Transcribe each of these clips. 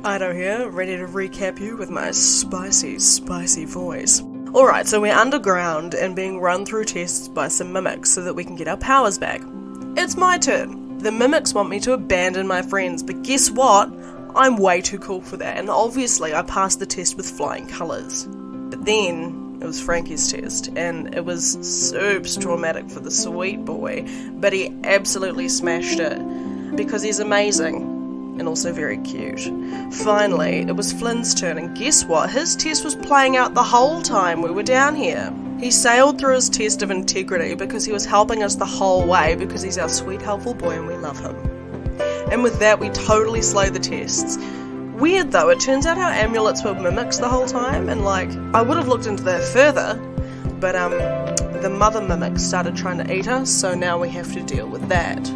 Ido here, ready to recap you with my spicy, spicy voice. Alright, so we're underground and being run through tests by some mimics so that we can get our powers back. It's my turn. The mimics want me to abandon my friends, but guess what? I'm way too cool for that, and obviously I passed the test with flying colours. But then, it was Frankie's test, and it was super traumatic for the sweet boy, but he absolutely smashed it, because he's amazing. And also very cute. Finally, it was Flynn's turn, and guess what? His test was playing out the whole time we were down here. He sailed through his test of integrity because he was helping us the whole way because he's our sweet, helpful boy and we love him. And with that, we totally slay the tests. Weird though, it turns out our amulets were mimics the whole time, and I would have looked into that further, but the mother mimic started trying to eat us, so now we have to deal with that.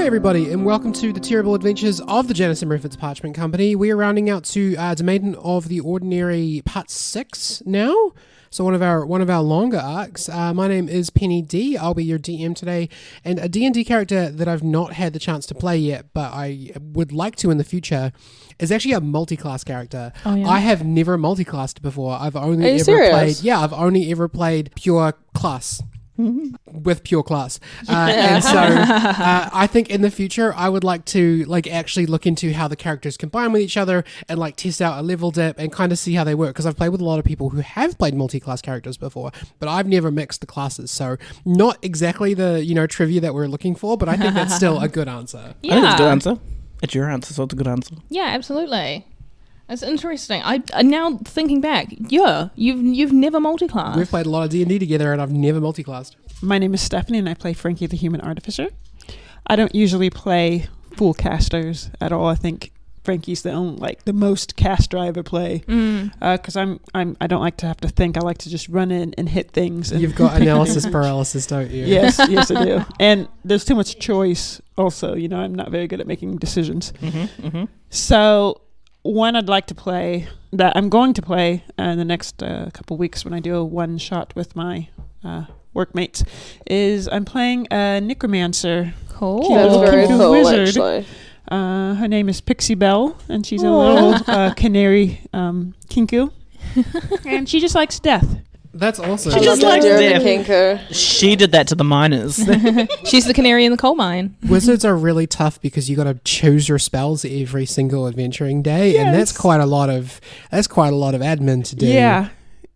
Everybody, and welcome to the terrible adventures of the Janice and Rufus Parchment Company. We are rounding out to Domain of the Ordinary Part 6 now. So one of our longer arcs. My name is Penny D. I'll be your DM today, and a D&D character that I've not had the chance to play yet, but I would like to in the future, is actually a multi-class character. Oh, yeah? I have never multi-classed before. I've only ever played pure class. With pure class, and so I think in the future I would like to actually look into how the characters combine with each other and test out a level dip and kind of see how they work, because I've played with a lot of people who have played multi-class characters before, but I've never mixed the classes, so not exactly the trivia that we're looking for, but I think that's still a good answer. Yeah. I think it's a good answer. It's your answer, so it's a good answer. Yeah, absolutely. That's interesting. I now thinking back, you've never multi-classed. We've played a lot of D&D together, and I've never multi-classed. My name is Stephanie, and I play Frankie the Human Artificer. I don't usually play full casters at all. I think Frankie's the most caster I ever play, because I don't like to have to think. I like to just run in and hit things. And you've got analysis paralysis, don't you? Yes, I do. And there's too much choice. Also, I'm not very good at making decisions. So one I'd like to play, that I'm going to play in the next couple weeks when I do a one shot with my workmates, is I'm playing a necromancer. Cool. That's very cool, wizard. actually. Her name is Pixie Belle, and she's a little canary kinku, and she just likes death. That's awesome. She just likes death. Kinker. She did that to the miners. She's the canary in the coal mine. Wizards are really tough because you got to choose your spells every single adventuring day, yes. and that's quite a lot of admin to do. Yeah,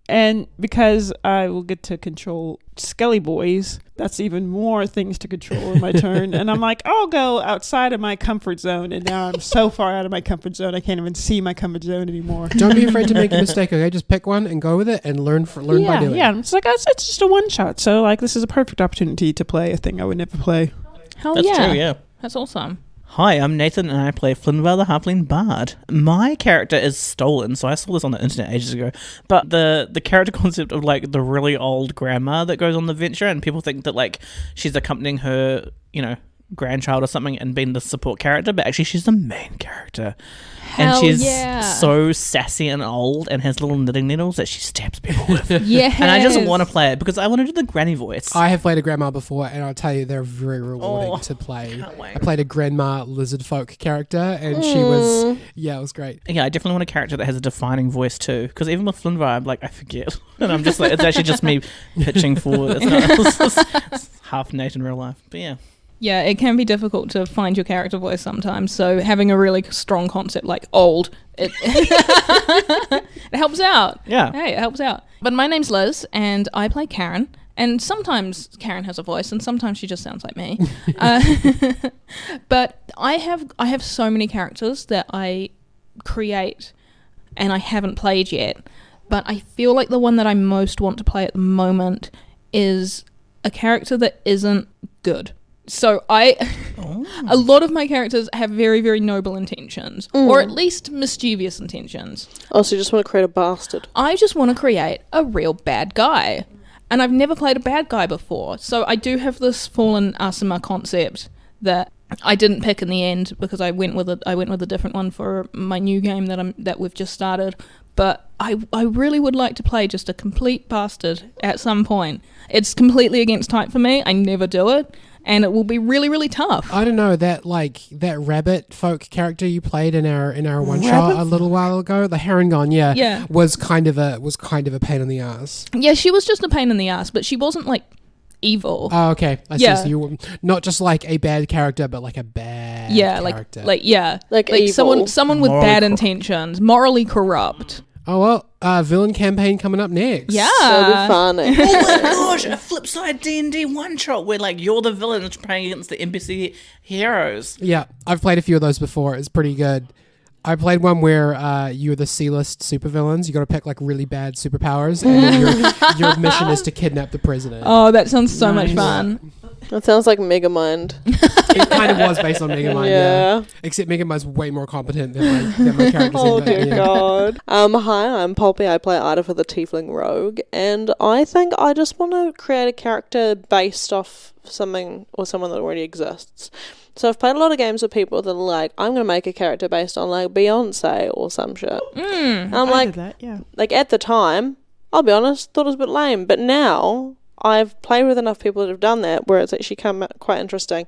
and because I will get to control Skelly Boys, that's even more things to control in my turn. And I'm like, I'll go outside of my comfort zone, and now I'm so far out of my comfort zone I can't even see my comfort zone anymore. Don't be afraid to make a mistake, okay? Just pick one and go with it and learn by doing it. Yeah, it's it's just a one shot. So this is a perfect opportunity to play a thing I would never play. Hell That's yeah. true, yeah. That's awesome. Hi, I'm Nathan, and I play Flynnvar the Halfling Bard. My character is stolen, so I saw this on the internet ages ago. But the character concept of the really old grandma that goes on the venture, and people think that she's accompanying her, grandchild or something and being the support character, but actually she's the main character. Hell and she's yeah. so sassy and old and has little knitting needles that she stabs people with. Yes. And I just want to play it because I want to do the granny voice. I have played a grandma before, and I'll tell you, they're very rewarding to play. I played a grandma lizard folk character, and she was, it was great. Yeah, I definitely want a character that has a defining voice too, because even with Flynnvar, I forget. And I'm just it's actually just me pitching forward. It's half Nate in real life. But yeah. Yeah, it can be difficult to find your character voice sometimes, so having a really strong concept like old, it helps out. Yeah. Hey, it helps out. But my name's Liz, and I play Karen, and sometimes Karen has a voice, and sometimes she just sounds like me. But I have so many characters that I create, and I haven't played yet, but I feel like the one that I most want to play at the moment is a character that isn't good. So a lot of my characters have very, very noble intentions, or at least mischievous intentions. Oh, so you just want to create a bastard? I just want to create a real bad guy. And I've never played a bad guy before. So I do have this fallen Asuma concept that I didn't pick in the end because I went with a different one for my new game that we've just started. But I really would like to play just a complete bastard at some point. It's completely against type for me. I never do it. And it will be really, really tough. I don't know, that rabbit folk character you played in our one shot a little while ago, the Herringon, Yeah. was kind of a pain in the ass. Yeah, she was just a pain in the ass, but she wasn't like evil. Oh, okay. I see. Yeah. So you were not just like a bad character, but like a bad character. Like evil. someone with bad intentions, morally corrupt. Oh well, villain campaign coming up next. Yeah. So be funny. Oh my gosh, a flipside D&D one-shot where like you're the villain that's playing against the NPC heroes. Yeah, I've played a few of those before. It's pretty good. I played one where you're the C-list supervillains. You got to pick like really bad superpowers, and then your mission is to kidnap the president. Oh, that sounds so much fun. That sounds like Megamind. It kind of was based on Megamind, yeah. Except Megamind's way more competent than my characters. Oh dear God. Hi, I'm Poppy. I play Ida for the Tiefling Rogue, and I think I just want to create a character based off something or someone that already exists. So I've played a lot of games with people that are like, I'm going to make a character based on like Beyonce or some shit. And I'm like, like at the time, I'll be honest, thought it was a bit lame, but now I've played with enough people that have done that where it's actually come out quite interesting.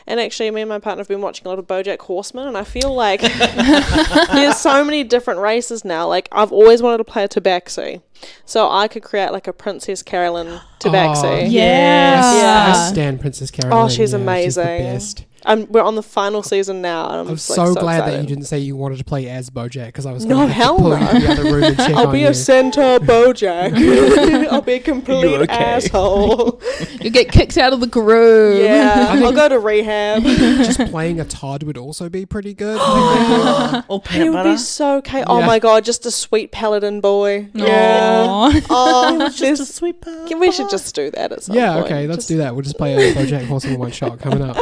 And actually, me and my partner have been watching a lot of BoJack Horseman, and I feel like there's so many different races now. Like, I've always wanted to play a Tabaxi, so I could create like a Princess Carolyn Tabaxi. Oh, Yeah. I stand Princess Carolyn. Oh, she's yeah, amazing. She's the best. We're on the final season now, and I'm so like, glad excited. that you didn't say you wanted to play as BoJack, because I was No, going to hell pull you no. to the other room and check I'll on be you. a centaur BoJack. I'll be a complete okay? asshole. You get kicked out of the groove. Yeah, I think I'll go to rehab. Just playing a Todd would also be pretty good. Or He peanut would butter. be so okay. Oh Yeah. my God, just a sweet paladin boy. Yeah. Aww. Oh, Just a sweet pal. we should just do that at some Yeah, point. okay, let's do that. We'll just play a BoJack Horseman one shot coming up.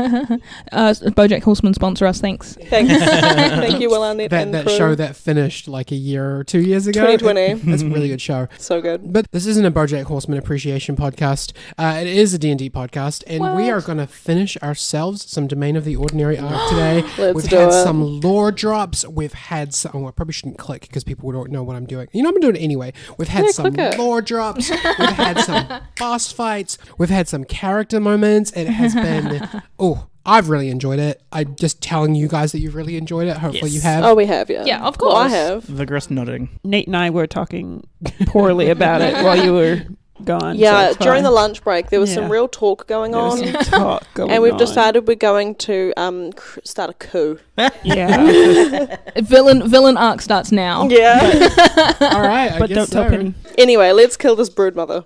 BoJack Horseman sponsor us, thanks. Thanks. Thank you, Will Arnett and That crew. show that finished like a year or 2 years ago. 2020. That's a really good show. So good. But this isn't a BoJack Horseman appreciation podcast. It is a D&D podcast, and we are going to finish ourselves some Domain of the Ordinary arc today. Let's We've do had it. some lore drops. We've had some... Oh, I probably shouldn't click because people don't know what I'm doing. You know, I'm doing it anyway. We've had some click it. lore drops. We've had some boss fights. We've had some character moments. It has been... Oh, I've really enjoyed it. I'm just telling you guys that you've really enjoyed it. Hopefully you have. Oh, we have, yeah. Yeah, of Well, I course. have. Vigorous nodding. Nate and I were talking poorly about it while you were gone. Yeah, so it's during fine. the lunch break, there was some Yeah. real talk going There was on. some talk going And we've on. decided we're going to start a coup. Yeah, Villain arc starts now. Yeah. All right, I but guess don't so. tell Penny. Anyway, let's kill this broodmother.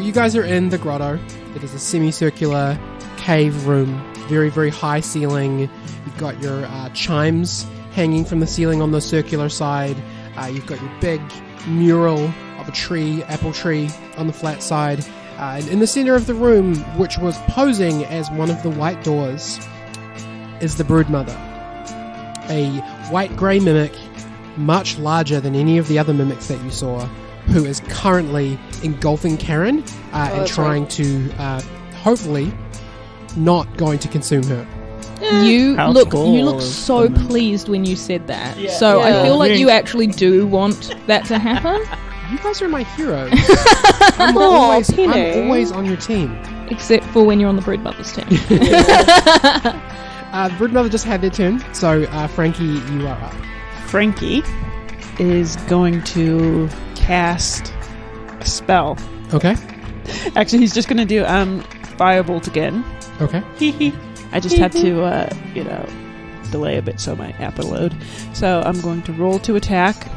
You guys are in the grotto. It is a semicircular cave room, very, very high ceiling. You've got your chimes hanging from the ceiling on the circular side. You've got your big mural of a tree, apple tree, on the flat side. And in the center of the room, which was posing as one of the white doors, is the Broodmother. A white-grey mimic, much larger than any of the other mimics that you saw, who is currently engulfing Karen and that's trying to, hopefully, not going to consume her. You How look cool is so the- pleased when you said that. So I Yeah. feel like you actually do want that to happen, You guys are my heroes. I'm, Aw, always, Penny. I'm always on your team. except for when you're on the Broodmother's team. The Broodmother just had their turn, so Frankie, you are up. Frankie is going to cast a spell. Okay. Actually, he's just going to do Firebolt again. Okay. I just had to, delay a bit so my app will load. So I'm going to roll to attack.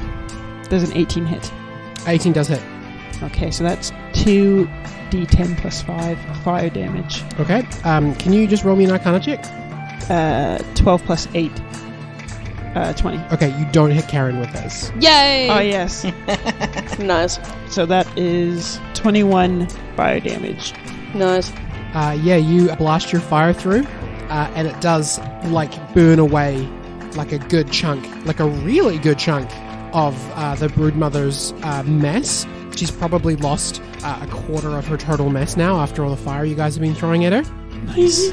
There's an 18 hit. 18 does hit. Okay, so that's 2d10 plus 5 fire damage. Okay. Can you just roll me an Arcana check? 12 plus 8. 20. Okay, you don't hit Karen with this. Yay! Oh, yes. Nice. So that is 21 fire damage. Nice. You blast your fire through, and it does burn away like a good chunk, like a really good chunk of the Broodmother's mass. She's probably lost a quarter of her total mass now after all the fire you guys have been throwing at her. Nice.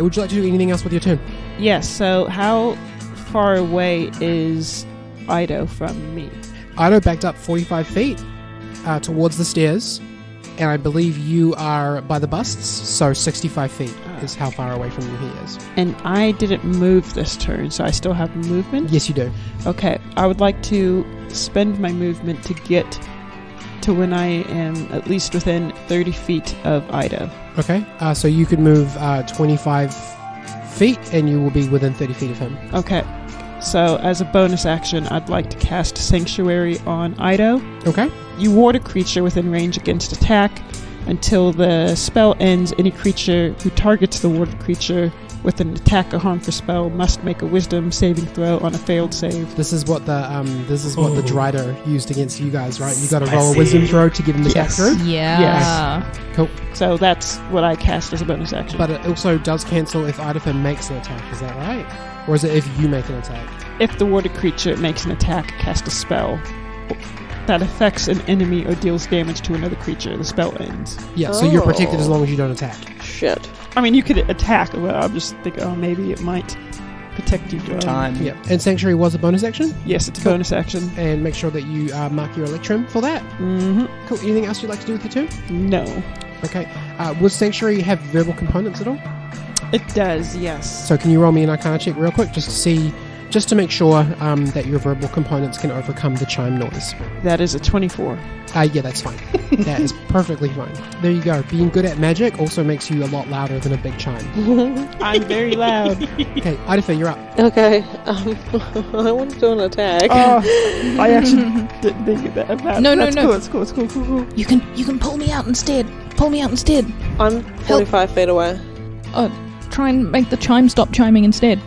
Would you like to do anything else with your turn? Yes, so how far away is Ido from me? Ido backed up 45 feet towards the stairs, and I believe you are by the busts, so 65 feet is how far away from you he is. And I didn't move this turn, so I still have movement? Yes, you do. Okay, I would like to spend my movement to get to when I am at least within 30 feet of Ido. Okay, so you could move 25 feet, and you will be within 30 feet of him. Okay, so as a bonus action, I'd like to cast Sanctuary on Ido. Okay. You ward a creature within range against attack. Until the spell ends, any creature who targets the warded creature with an attack or harmful spell must make a Wisdom saving throw on a failed save. This is what the the Drider used against you guys, right? You got to roll a Wisdom throw to get an attack through. Yeah. Yes. Cool. So that's what I cast as a bonus action. But it also does cancel if Idafer makes an attack. Is that right? Or is it if you make an attack? If the warded creature makes an attack, cast a spell that affects an enemy or deals damage to another creature, the spell ends. Yeah. So you're protected as long as you don't attack. Shit. I mean, you could attack, but I'm just thinking, maybe it might protect you. Time. Yeah. And Sanctuary was a bonus action. Yes, it's a bonus action. And make sure that you mark your Electrum for that. Mm-hmm. Cool. Anything else you'd like to do with your turn? No. Okay. Will Sanctuary have verbal components at all? It does, yes. So can you roll me an Arcana check real quick just to make sure that your verbal components can overcome the chime noise? That is a 24. Yeah, that's fine. That is perfectly fine. There you go. Being good at magic also makes you a lot louder than a big chime. I'm very loud. Okay, Idafer, you're up. Okay. I want to do an attack. Oh, I actually didn't think of that. No. That's cool. It's cool. You can pull me out instead. I'm 45 feet away. Oh, try and make the chime stop chiming instead.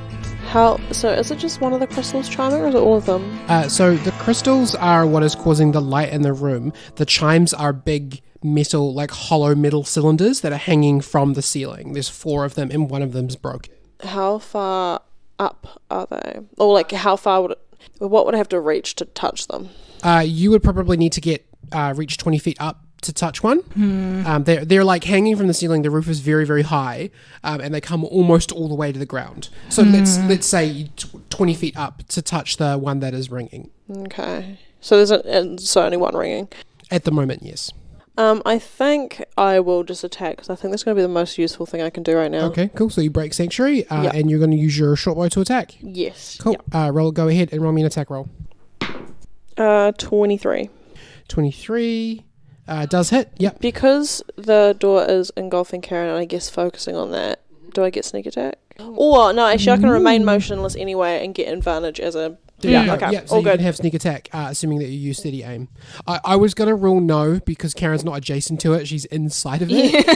So is it just one of the crystals chiming, or is it all of them? So the crystals are what is causing the light in the room. The chimes are big metal, hollow metal cylinders that are hanging from the ceiling. There's 4 of them, and one of them's broken. How far up are they? Or how far what would I have to reach to touch them? You would probably need to get reach 20 feet up to touch one. They're hanging from the ceiling. The roof is very, very high, and they come almost all the way to the ground. So let's say 20 feet up to touch the one that is ringing. Okay. So there's only one ringing. At the moment, yes. I think I will just attack, because I think that's going to be the most useful thing I can do right now. Okay, cool. So you break Sanctuary, and you're going to use your short bow to attack. Yes. Cool. Yep. Go ahead and roll me an attack roll. 23. 23. Does hit, yep. Because the door is engulfing Karen, and I guess focusing on that, do I get sneak attack? Or, no, actually I can remain motionless anyway and get advantage as a... Okay, so you can have sneak attack, assuming that you use steady aim. I was going to rule no, because Karen's not adjacent to it, she's inside of it.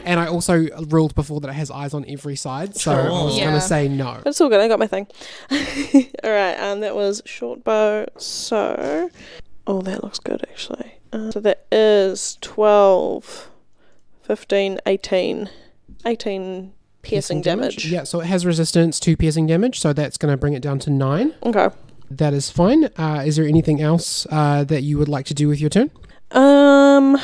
And I also ruled before that it has eyes on every side, so I was going to say no. It's all good, I got my thing. Alright, that was short bow, so... Oh, that looks good, actually. So that is 12, 15, 18 piercing damage. Yeah, so it has resistance to piercing damage, so that's going to bring it down to 9. Okay. That is fine. Is there anything else that you would like to do with your turn? And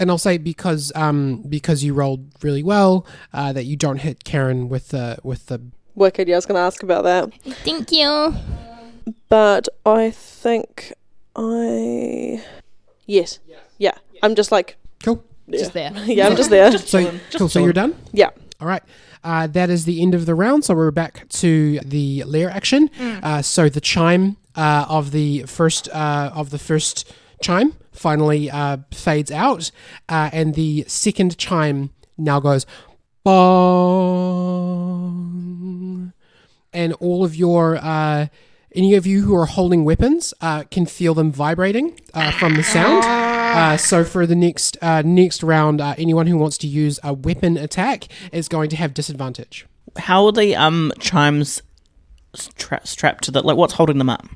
I'll say because you rolled really well, that you don't hit Karen with the wicked. Yeah, I was going to ask about that. Thank you. But I think yes. Yeah. I'm just cool. Just there. Yeah, I'm just there. So you're done? Yeah. All right. That is the end of the round, so we're back to the lair action. So the chime of the first chime finally fades out, and the second chime now goes bong, and all of your any of you who are holding weapons can feel them vibrating from the sound. So for the next round, anyone who wants to use a weapon attack is going to have disadvantage. How will the chimes strapped to the, like, what's holding them up?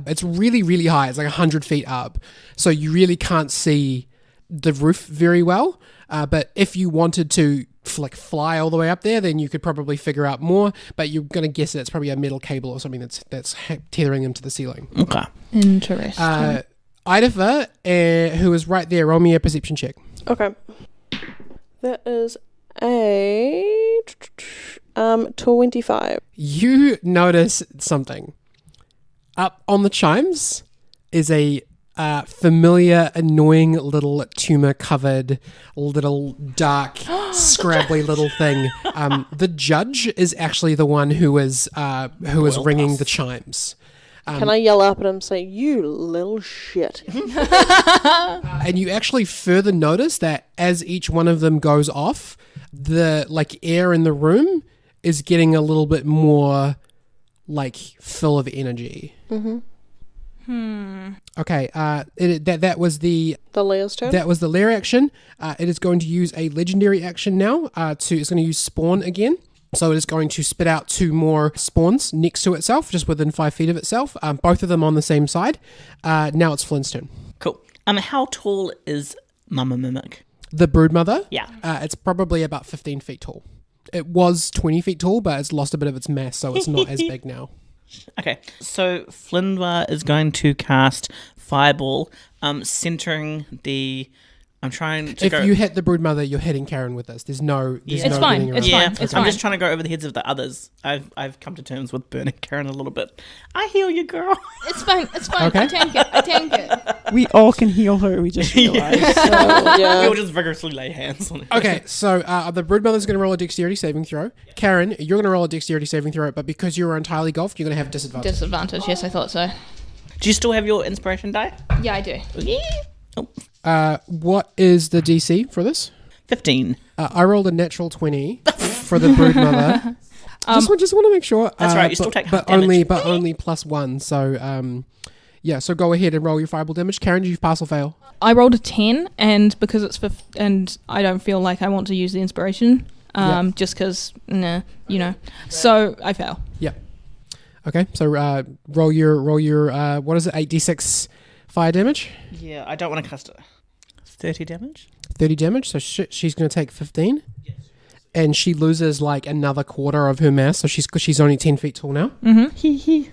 It's really, really high. It's like 100 feet up. So you really can't see the roof very well. But if you wanted to fly all the way up there, then you could probably figure out more. But you're going to guess that it's probably a metal cable or something that's tethering them to the ceiling. Okay. Interesting. Idafa, who is right there, roll me a perception check. Okay. That is a 25. You notice something. Up on the chimes is a familiar, annoying little tumor-covered, little dark, scrabbly little thing. The judge is actually the one who is ringing the chimes. Can I yell up at him and say, "You little shit"? And you actually further notice that as each one of them goes off, the air in the room is getting a little bit more full of energy. Okay, that was the Lear's turn. That was the lair action. It is going to use a legendary action now. It's going to use spawn again. So it is going to spit out 2 more spawns next to itself, just within 5 feet of itself. Both of them on the same side. Now it's Flynn's turn. Cool. How tall is Mama Mimic? The Broodmother? Yeah. It's probably about 15 feet tall. It was 20 feet tall, but it's lost a bit of its mass, so it's not as big now. Okay, so Flynnwa is going to cast Fireball, centering the... I'm trying to If go... you hit the Broodmother, you're hitting Karen with this. There's no... Yeah. It's fine. getting It's around. fine. Yeah, It's I'm fine. just trying to go over the heads of the others. I've come to terms with burning Karen a little bit. I heal you, girl. It's fine. It's fine. Okay. I tank it. We all can heal her. We just realized. Yeah. We'll just vigorously lay hands on her. Okay, so the Broodmother's going to roll a dexterity saving throw. Karen, you're going to roll a dexterity saving throw, but because you're entirely golfed, you're going to have disadvantage. Disadvantage. Yes, I thought so. Do you still have your inspiration die? Yeah, I do. Oh, What is the DC for this? 15. I rolled a natural 20 for the Broodmother. Just want to make sure. That's right, you still take half but only damage. +1. So so go ahead and roll your fireball damage. Karen, did you pass or fail? I rolled a 10, and because it's and I don't feel like I want to use the inspiration, just because, So I fail. Yeah. Okay, so roll your what is it? 8d6 fire damage. Yeah, I don't want to cast it. 30 damage? 30 damage. So she's going to take 15. And she loses another quarter of her mass. So she's only 10 feet tall now. Mm-hmm.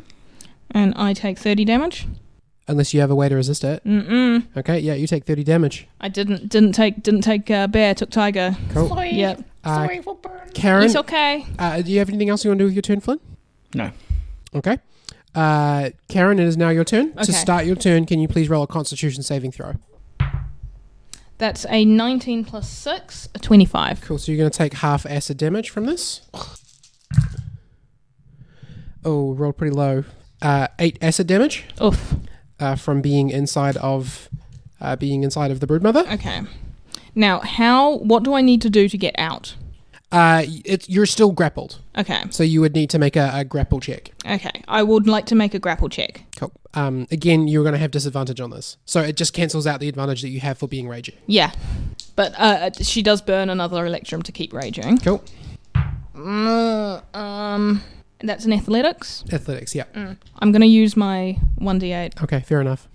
And I take 30 damage. Unless you have a way to resist it. Okay, yeah, you take 30 damage. I didn't take bear, took tiger. Cool. Sorry. Yep. Sorry for burn. Karen, It's okay. do you have anything else you want to do with your turn, Flynn? No. Okay. Karen, it is now your turn. Okay. To start your turn, can you please roll a Constitution saving throw? That's a 19 plus 6, a 25. Cool. So you're going to take half acid damage from this. Oh, rolled pretty low. 8 acid damage Oof. from being inside of the Broodmother. Okay. Now, what do I need to do to get out? You're still grappled, Okay. so you would need to make a grapple check. Okay. I would like to make a grapple check. Cool. Again, you're going to have disadvantage on this, so it just cancels out the advantage that you have for being raging. Yeah. But she does burn another electrum to keep raging. Cool. That's an athletics. Athletics, yeah. I'm going to use my 1d8. Okay, fair enough.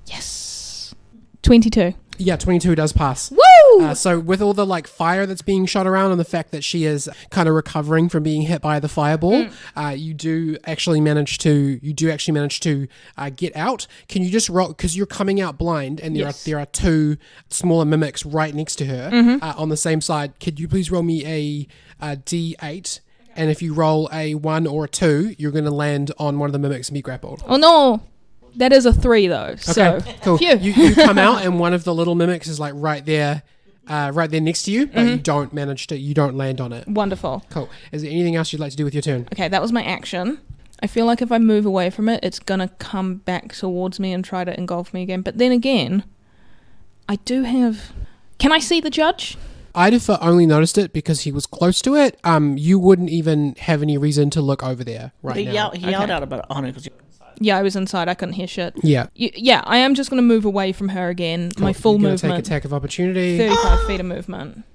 Yes. 22. Yeah, 22 does pass. Woo! So with all the fire that's being shot around and the fact that she is kind of recovering from being hit by the fireball, you do actually manage to get out. Can you just roll, because you're coming out blind and there are 2 smaller mimics right next to her on the same side. Could you please roll me a D8? And if you roll a 1 or a 2, you're going to land on one of the mimics and be grappled. Oh no. That is a 3 though. So Okay, cool. Phew. You come out and one of the little mimics is right there next to you, but you don't land on it. Wonderful. Cool. Is there anything else you'd like to do with your turn? Okay, that was my action. I feel like if I move away from it, it's gonna come back towards me and try to engulf me again. But then again, I do have... Can I see the judge? Idafa only noticed it because he was close to it. You wouldn't even have any reason to look over there He now. yelled out about it on it because you're inside. Yeah, I was inside. I couldn't hear shit. Yeah. Yeah, I am just going to move away from her again. Cool. My full You're gonna movement. take attack of opportunity. 35 feet of movement.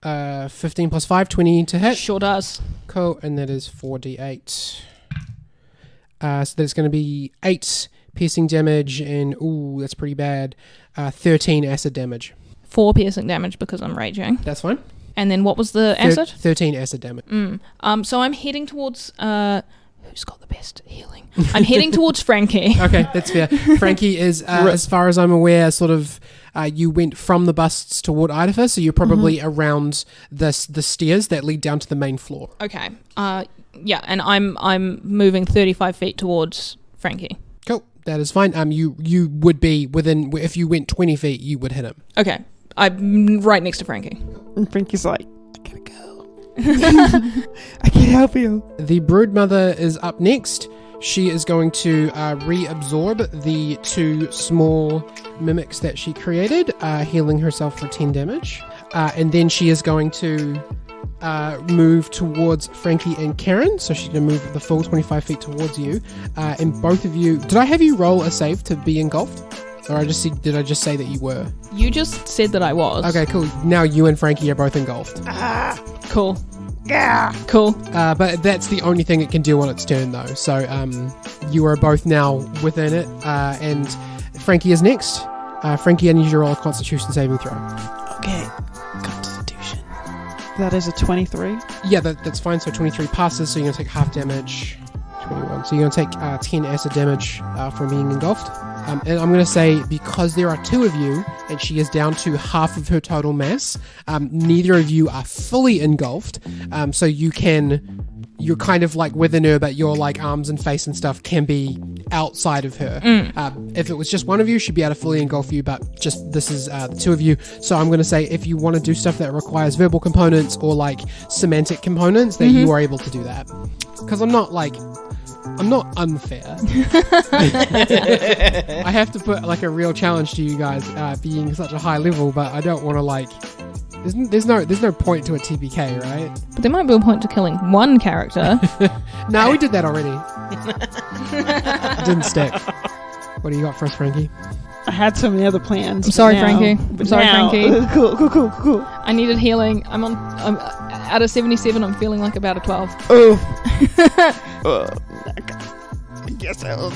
15 plus 5, 20 to hit. Sure does. Cool, and that is 4d8. So that's going to be 8 piercing damage, and ooh, that's pretty bad. 13 acid damage. 4 piercing damage because I'm raging. That's fine. And then what was the acid? 13 acid damage. So I'm heading towards... who's got the best healing? I'm heading towards Frankie. Okay, that's fair. Frankie is, as far as I'm aware, sort of... you went from the busts toward Idafer, so you're probably around the stairs that lead down to the main floor. Okay. Yeah, and I'm moving 35 feet towards Frankie. Cool, that is fine. You would be within... If you went 20 feet, you would hit him. Okay. I'm right next to Frankie. And Frankie's like, I gotta go. I can't help you. The Broodmother is up next. She is going to reabsorb the 2 small mimics that she created, healing herself for 10 damage. And then she is going to move towards Frankie and Karen. So she's going to move the full 25 feet towards you. And both of you... Did I have you roll a save to be engulfed? Or did I just say that you were? You just said that I was. Okay, cool. Now you and Frankie are both engulfed. Cool. Yeah. Cool. But that's the only thing it can do on its turn, though. So you are both now within it. And Frankie is next. Frankie, I need you to roll a Constitution saving throw. Okay. Constitution. That is a 23. Yeah, that's fine. So 23 passes, so you're going to take half damage. 21. So you're going to take 10 acid damage from being engulfed. And I'm going to say, because there are 2 of you, and she is down to half of her total mass, neither of you are fully engulfed. So you're kind of like within her, but your like arms and face and stuff can be outside of her. If it was just one of you, she'd be able to fully engulf you, but just this is the 2 of you. So I'm going to say, if you want to do stuff that requires verbal components or like semantic components, that you are able to do that. Because I'm not unfair. I have to put like a real challenge to you guys being such a high level, but I don't want to like... There's no point to a TPK, right? But there might be a point to killing one character. No, we did that already. It didn't stick. What do you got for us, Frankie? I had so many other plans. I'm sorry, Frankie. Cool. I needed healing. I'm out of 77. I'm feeling like about a 12. Oh. I guess I'll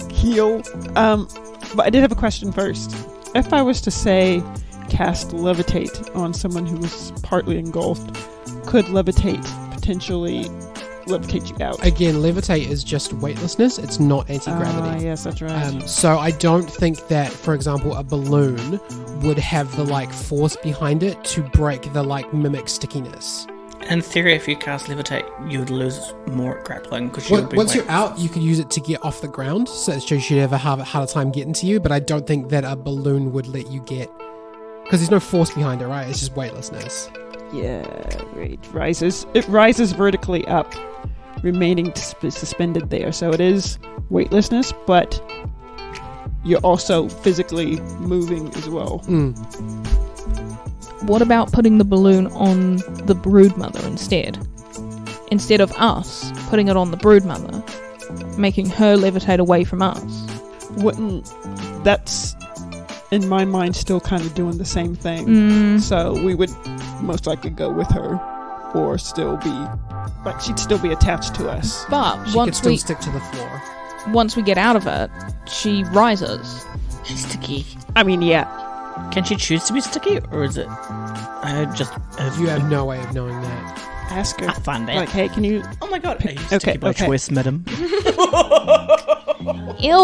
heal. But I did have a question first. If I was to say cast levitate on someone who was partly engulfed, could levitate potentially levitate you out? Again, levitate is just weightlessness. It's not anti-gravity. Yes, that's right. So I don't think that, for example, a balloon would have the like force behind it to break the like mimic stickiness. In theory, if you cast levitate, you would lose more grappling because once you're out, you could use it to get off the ground, so it shows you have a harder time getting to you. But I don't think that a balloon would let you get, because there's no force behind it, right? It's just weightlessness. Yeah, it rises vertically up, remaining suspended there. So it is weightlessness, but you're also physically moving as well. What about putting the balloon on the Broodmother instead? Instead of us putting it on the Broodmother, making her levitate away from us. That's, in my mind, still kind of doing the same thing. So we would most likely go with her, or still be, like, she'd still be attached to us. But She could still stick to the floor. Once we get out of it, she rises. She's sticky. I mean, yeah. Can she choose to be sticky, or is it You have no way of knowing that. Ask her. I find it. Like, hey, can you... Oh my god, are you sticky by choice, madam? Ew!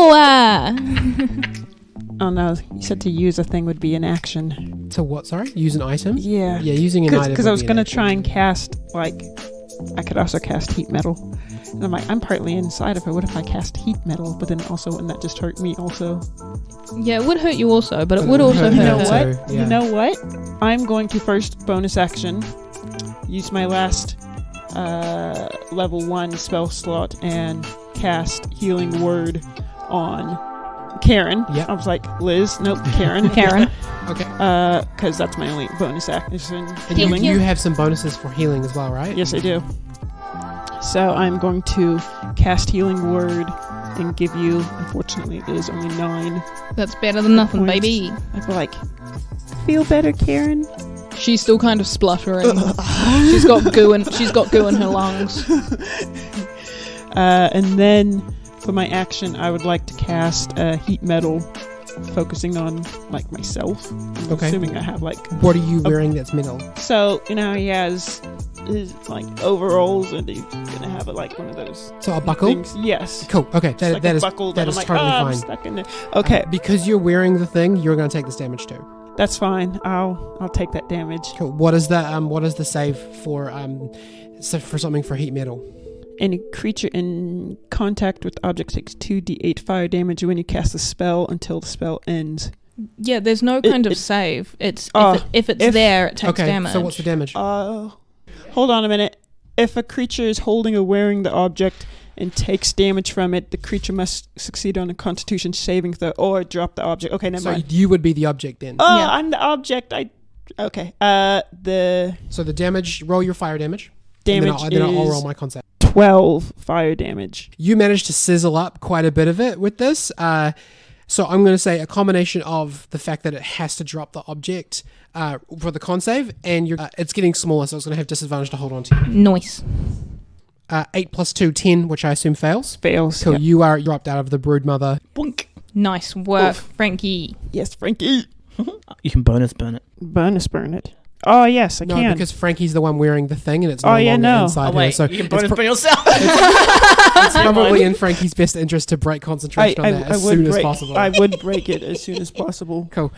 Oh no, you said to use a thing would be an action. To what, sorry? Use an item? Yeah. Yeah, using an item. Because I was going to try and cast, like... I could also cast heat metal. And I'm like, I'm partly inside of her. What if I cast heat metal? But then also, wouldn't that just hurt me also? Yeah, it would hurt you also, but it would also hurt You know her. what? You know what? I'm going to first bonus action use my last level 1 spell slot and cast Healing Word on Karen. Yep. I was like, Liz, nope, Karen. Karen. Okay. Because that's my only bonus action. And you have some bonuses for healing as well, right? Yes, I do. So I'm going to cast Healing Word and give you, unfortunately, it is only 9. That's better than nothing, points. baby. I'd be like, feel better, Karen? She's still kind of spluttering. She's got goo in her lungs. And then for my action, I would like to cast heat metal, focusing on like myself. I'm Okay. assuming I have like. What are you wearing that's metal? So you know he has his like overalls, and he's gonna have like one of those So a buckle? things. Yes. Cool. Okay, Just like that a is buckle that I'm is like, totally I'm fine. stuck in there. Okay, Because you're wearing the thing, you're going to take this damage too. that's fine. I'll take that damage. Cool. What is the save for for something for heat metal? Any creature in contact with the object takes 2d8 fire damage when you cast the spell until the spell ends. Yeah, there's no kind of save. It's if it's if- there, it takes Okay. damage. So what's the damage? Hold on a minute. If a creature is holding or wearing the object and takes damage from it, the creature must succeed on a Constitution saving throw or drop the object. Okay, never So mind. you would be the object then. Oh, Yeah. I'm the object. Okay. So the damage. Roll your fire damage. Damage and then I'll is roll my concept. 12 fire damage. You managed to sizzle up quite a bit of it with this. So I'm going to say a combination of the fact that it has to drop the object for the con save, and it's getting smaller, so it's going to have disadvantage to hold on to. Noise. 8 plus 2, 10, which I assume fails. Fails. So Yep. you are dropped out of the Broodmother. Boink. Nice work, Oof. Frankie. Yes, Frankie. You can bonus burn it. Bonus burn it. Oh, yes, I No, can. because Frankie's the one wearing the thing, and it's no Oh, yeah, longer no. inside Oh her. wait, So you can it's bonus burn yourself. it's probably in Frankie's best interest to break concentration on that as soon as possible. I would break it as soon as possible. Cool.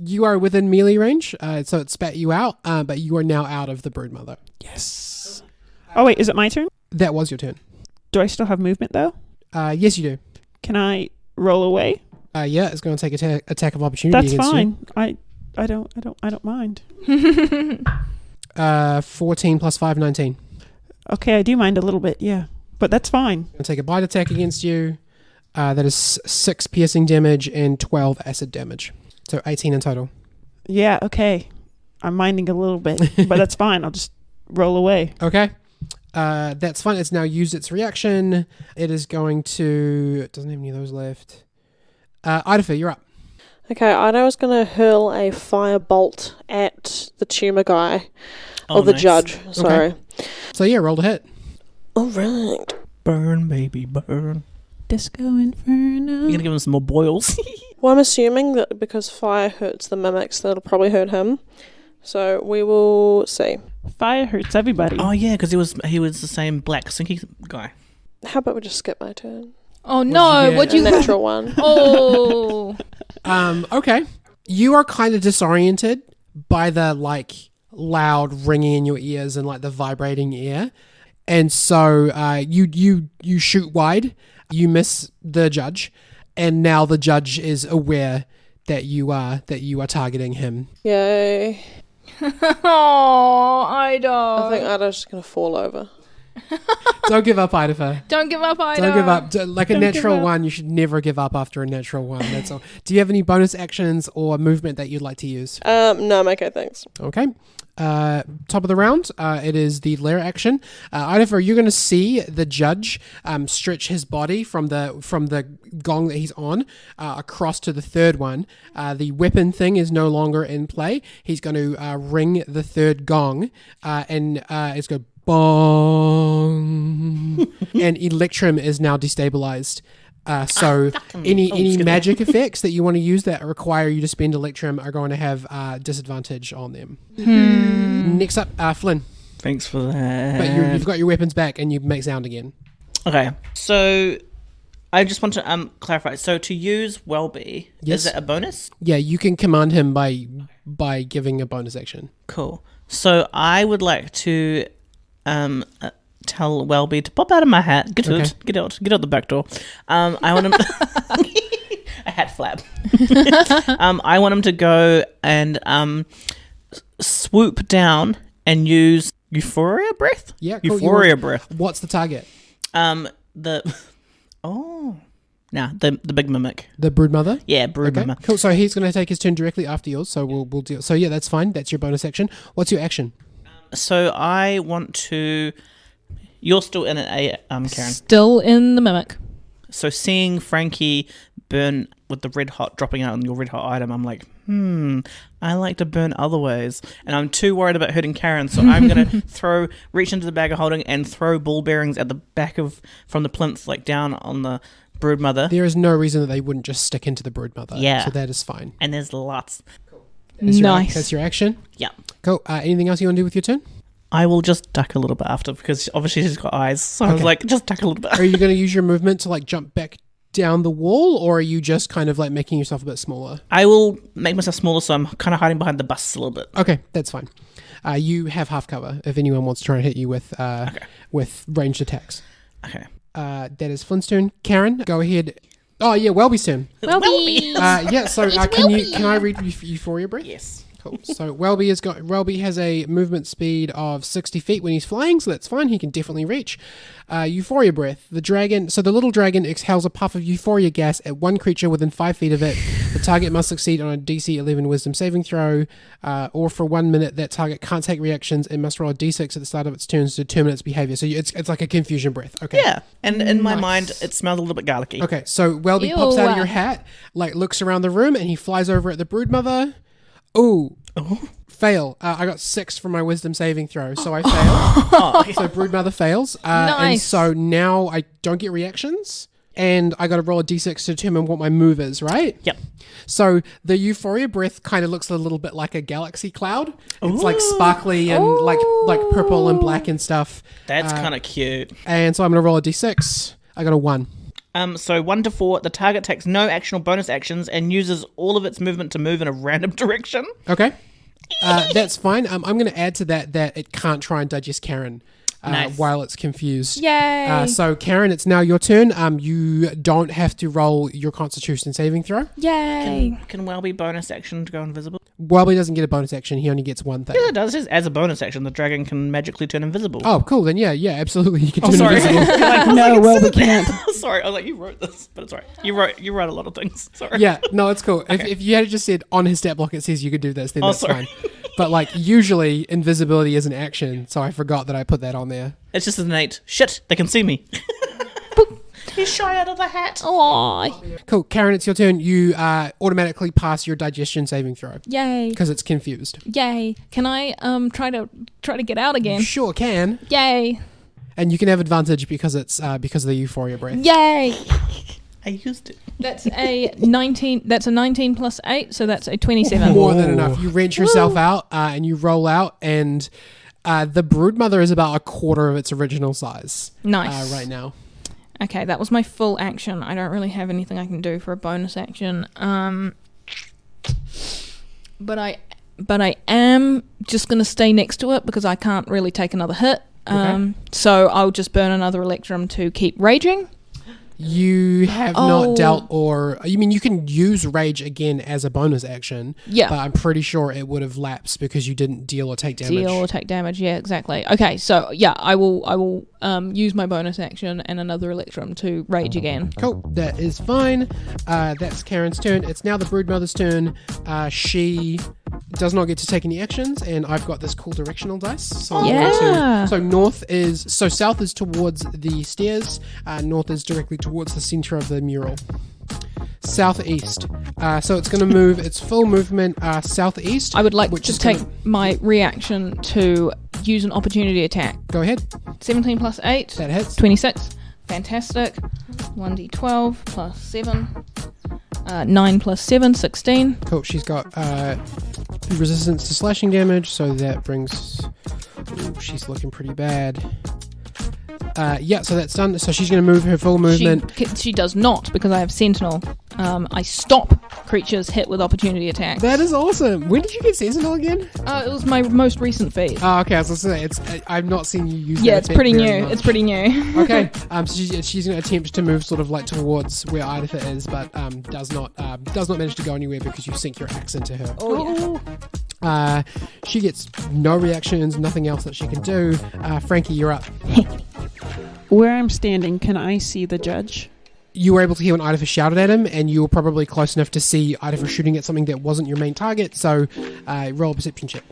You are within melee range, so it spat you out, but you are now out of the Broodmother. Yes. Oh, wait, is it my turn? That was your turn. Do I still have movement, though? Yes, you do. Can I roll away? Yeah, it's going to take attack of opportunity That's against fine. I don't mind. 14 plus 5, 19. Okay, I do mind a little bit, yeah. But that's fine. Going to take a bite attack against you. That is 6 piercing damage and 12 acid damage. So 18 in total. Yeah, okay. I'm minding a little bit, but that's fine. I'll just roll away. Okay. That's fine. It's now used its reaction. It is going to... It doesn't have any of those left. Idafer, you're up. Okay, Ida's going to hurl a fire bolt at the tumor guy. Oh, or the nice. judge, sorry. So yeah, roll to hit. Alright. Burn, baby, burn. Disco Inferno. You're gonna give him some more boils. Well, I'm assuming that because fire hurts the mimics, that'll probably hurt him. So we will see. Fire hurts everybody. Oh yeah, because he was the same black sinky guy. How about we just skip my turn? Oh no! get? What'd A you? natural one. Oh. Okay. You are kind of disoriented by the loud ringing in your ears and the vibrating air, and so you shoot wide. You miss the judge, and now the judge is aware that you are targeting him. Yay. Oh, Ida. I think Ida's just going to fall over. Don't give up, Idafer. Don't give up, Ida. Don't give up. Like a Don't give natural up. one, you should never give up after a natural one. That's all. Do you have any bonus actions or movement that you'd like to use? No, I'm okay, thanks. Okay. Top of the round, it is the lair action. Idafer, you're going to see the judge stretch his body from the gong that he's on across to the third one. The weapon thing is no longer in play. He's going to ring the third gong and it's going bong, and Electrum is now destabilized. So any magic effects that you want to use that require you to spend Electrum are going to have disadvantage on them. Next up, Flynn. Thanks for that. But you've got your weapons back and you make sound again. Okay, so I just want to clarify. So to use Wellbe, Yes. is it a bonus? Yeah, you can command him by giving a bonus action. Cool. So I would like to tell Wellbe to pop out of my hat. Get Okay. out the back door. I want him a hat flap. I want him to go and swoop down and use Euphoria breath. Yeah, cool. Euphoria breath. What's the target? The big mimic. The Broodmother? Yeah, Okay, Broodmother. cool. So he's going to take his turn directly after yours, so we'll deal. So yeah, that's fine. That's your bonus action. What's your action? So I want to. You're still in it, Karen. Still in the mimic. So seeing Frankie burn with the red hot dropping out on your red hot item, I'm like, I like to burn other ways, and I'm too worried about hurting Karen, so I'm going to reach into the bag of holding and throw ball bearings at the back from the plinth, like down on the Broodmother. There is no reason that they wouldn't just stick into the Broodmother. Yeah. So that is fine. And there's lots. Nice. That's your action? Yeah. Cool. Anything else you want to do with your turn? I will just duck a little bit after, because obviously she's got eyes, so I was like, just duck a little bit. Are you going to use your movement to like jump back down the wall, or are you just kind of like making yourself a bit smaller? I will make myself smaller, so I'm kind of hiding behind the bus a little bit. Okay, that's fine. You have half cover if anyone wants to try and hit you with ranged attacks. Okay. That is Flynn's turn. Karen, go ahead. Oh yeah, Welby's turn. Welby. So can I read Euphoria Breath? Yes. Cool. So Welby has a movement speed of 60 feet when he's flying, so that's fine. He can definitely reach. Euphoria Breath. The little dragon exhales a puff of euphoria gas at one creature within 5 feet of it. The target must succeed on a DC 11 Wisdom saving throw, or for 1 minute that target can't take reactions and must roll a D6 at the start of its turn to determine its behavior. So it's like a confusion breath. Okay. Yeah, and in my mind, it smells a little bit garlicky. Okay, so Welby pops out of your hat, like looks around the room, and he flies over at the Broodmother. Ooh. Fail. I got 6 from my wisdom saving throw, so I fail. So Broodmother fails. Nice. And so now I don't get reactions, and I got to roll a d6 to determine what my move is, right? Yep. So the Euphoria Breath kind of looks a little bit like a galaxy cloud. It's like sparkly and like purple and black and stuff. That's kind of cute. And so I'm going to roll a d6. I got a 1. So 1 to 4, the target takes no action or bonus actions and uses all of its movement to move in a random direction. Okay. That's fine. I'm going to add to that it can't try and digest Karen while it's confused. Yay. So Karen, it's now your turn. You don't have to roll your Constitution saving throw. Yay. Can Welby bonus action to go invisible? Welby doesn't get a bonus action. He only gets one thing. Yeah, it does. It says, as a bonus action, the dragon can magically turn invisible. Oh, cool. Then yeah, absolutely. You can turn Sorry. invisible. No, Welby can't. Sorry, I was like, you wrote this, but it's all right. You write a lot of things. Sorry. Yeah, no, it's cool. If you had just said on his stat block it says you could do this, then that's sorry. fine. But like usually invisibility is an action, so I forgot that I put that on there. It's just an innate. Shit, they can see me. He's shy out of the hat. Aww. Cool. Karen, it's your turn. You automatically pass your digestion saving throw Yay. because it's confused. Yay. Can I try to get out You again? sure can. Yay. And you can have advantage because it's because of the Euphoria Breath. Yay. I used it. That's a 19. That's a 19 plus 8, so that's a 27. More than enough. You wrench yourself out and you roll out, and the Broodmother is about a quarter of its original size. Nice. Right now. Okay, that was my full action. I don't really have anything I can do for a bonus action. But I am just going to stay next to it because I can't really take another hit. Okay. So I'll just burn another Electrum to keep raging. You have not dealt, or you mean you can use rage again as a bonus action? Yeah. But I'm pretty sure it would have lapsed because you didn't deal or take damage. Yeah, exactly. Okay, so yeah, I will use my bonus action and another Electrum to rage again. Cool, that is fine. That's Karen's turn. It's now the Broodmother's turn. She does not get to take any actions, and I've got this cool directional dice. So I'm going to, so south is towards the stairs. North is directly towards the center of the mural. Southeast. So it's going to move its full movement southeast. I would like to take my reaction to use an opportunity attack. Go ahead. 17 plus 8. That hits. 26. Fantastic. 1d12 plus 7. 9 plus 7, 16. Cool. She's got resistance to slashing damage, so that brings... Ooh, she's looking pretty bad. So that's done. So she's going to move her full movement. She does not, because I have Sentinel. I stop creatures hit with opportunity attacks. That is awesome. When did you get Sentinel again? It was my most recent feat. Oh, okay. I was going to say, I've not seen you use that. Yeah, it's pretty new. Much. It's pretty new. Okay. So she's going to attempt to move sort of like towards where Idafer is, but does not manage to go anywhere because you sink your axe into her. Oh, yeah. She gets no reactions, nothing else that she can do. Frankie, you're up. Where I'm standing, can I see the judge? You were able to hear when Idafer shouted at him, and you were probably close enough to see Idafer shooting at something that wasn't your main target, so roll a perception check.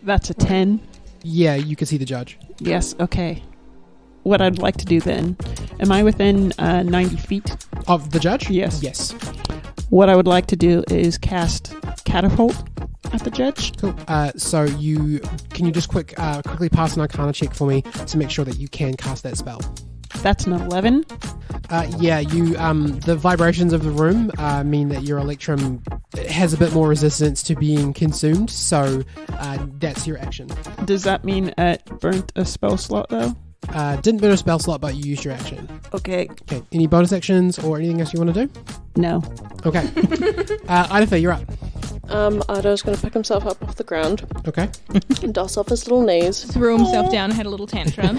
That's a 10. Yeah, you can see the judge. Yes, okay. What I'd like to do then, am I within 90 feet? Of the judge? Yes. Yes. what I would like to do is cast Catapult at the judge. Cool. So can you just quickly pass an Arcana check for me to make sure that you can cast that spell? That's an 11. The vibrations of the room mean that your Electrum has a bit more resistance to being consumed, so that's your action. Does that mean it burnt a spell slot though? Didn't burn a spell slot, but you used your action. Okay. Okay. Any bonus actions or anything else you want to do? No. Okay. Idafer, you're up. Ido's going to pick himself up off the ground Okay. and dust off his little knees. Threw himself down and had a little tantrum.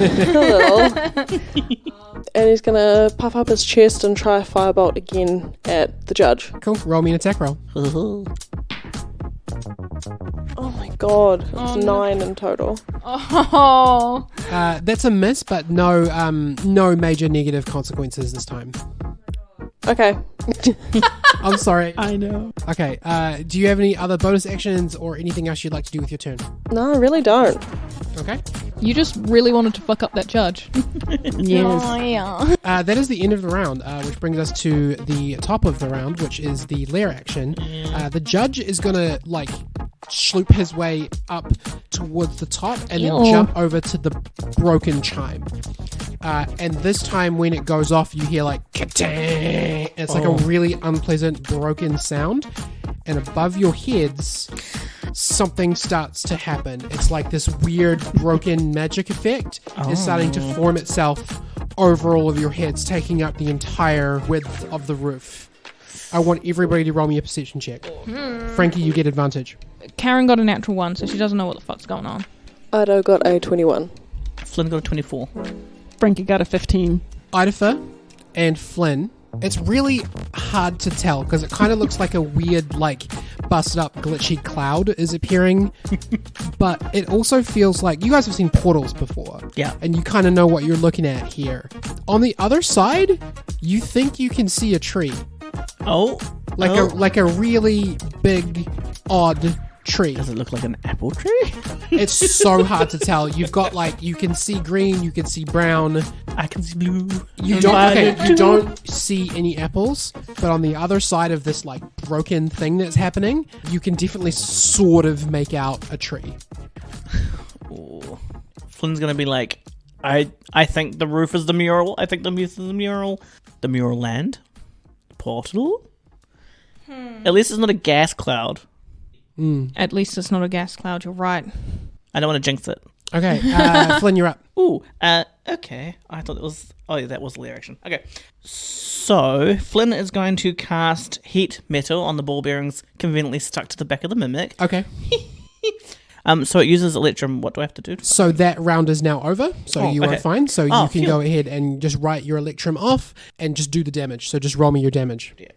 And he's going to puff up his chest and try a firebolt again at the judge. Cool. Roll me an attack roll. Oh my god, it's 9 in total. Oh. That's a miss, but no major negative consequences this time. Okay. I'm sorry. I know. Okay. Do you have any other bonus actions or anything else you'd like to do with your turn? No, I really don't. Okay. You just really wanted to fuck up that judge. Yes. Oh, yeah. That is the end of the round, which brings us to the top of the round, which is the lair action. The judge is going to, sloop his way up towards the top and then jump over to the broken chime. And this time when it goes off, you hear ka-tang! It's like a really unpleasant broken sound. And above your heads, something starts to happen. It's like this weird broken magic effect is starting to form itself over all of your heads, taking up the entire width of the roof. I want everybody to roll me a perception check. Frankie, you get advantage. Karen got a natural 1, so she doesn't know what the fuck's going on. Ido got a 21. Flynn got a 24. Frankie got a 15. Idafer and Flynn, it's really hard to tell because it kind of looks like a weird, busted up, glitchy cloud is appearing. But it also feels like you guys have seen portals before. Yeah. And you kind of know what you're looking at here. On the other side, you think you can see a tree. Oh. Like a really big, odd tree. Does it look like an apple tree? It's so hard to tell. You've got you can see green, you can see brown. I can see blue. You don't see any apples, but on the other side of this broken thing that's happening, you can definitely sort of make out a tree. Ooh. Flynn's gonna be like, I think the roof is the mural. I think the roof is the mural. The mural land. Portal. At least it's not a gas cloud. At least it's not a gas cloud, you're right. I don't want to jinx it. Okay, Flynn, you're up. Ooh, okay. I thought it was... Oh, yeah, that was the lair action. Okay. So, Flynn is going to cast Heat Metal on the ball bearings conveniently stuck to the back of the mimic. Okay. So it uses Electrum. What do I have to do? So that round is now over, so you are fine. So you can go ahead and just write your Electrum off and just do the damage. So just roll me your damage. Yeah.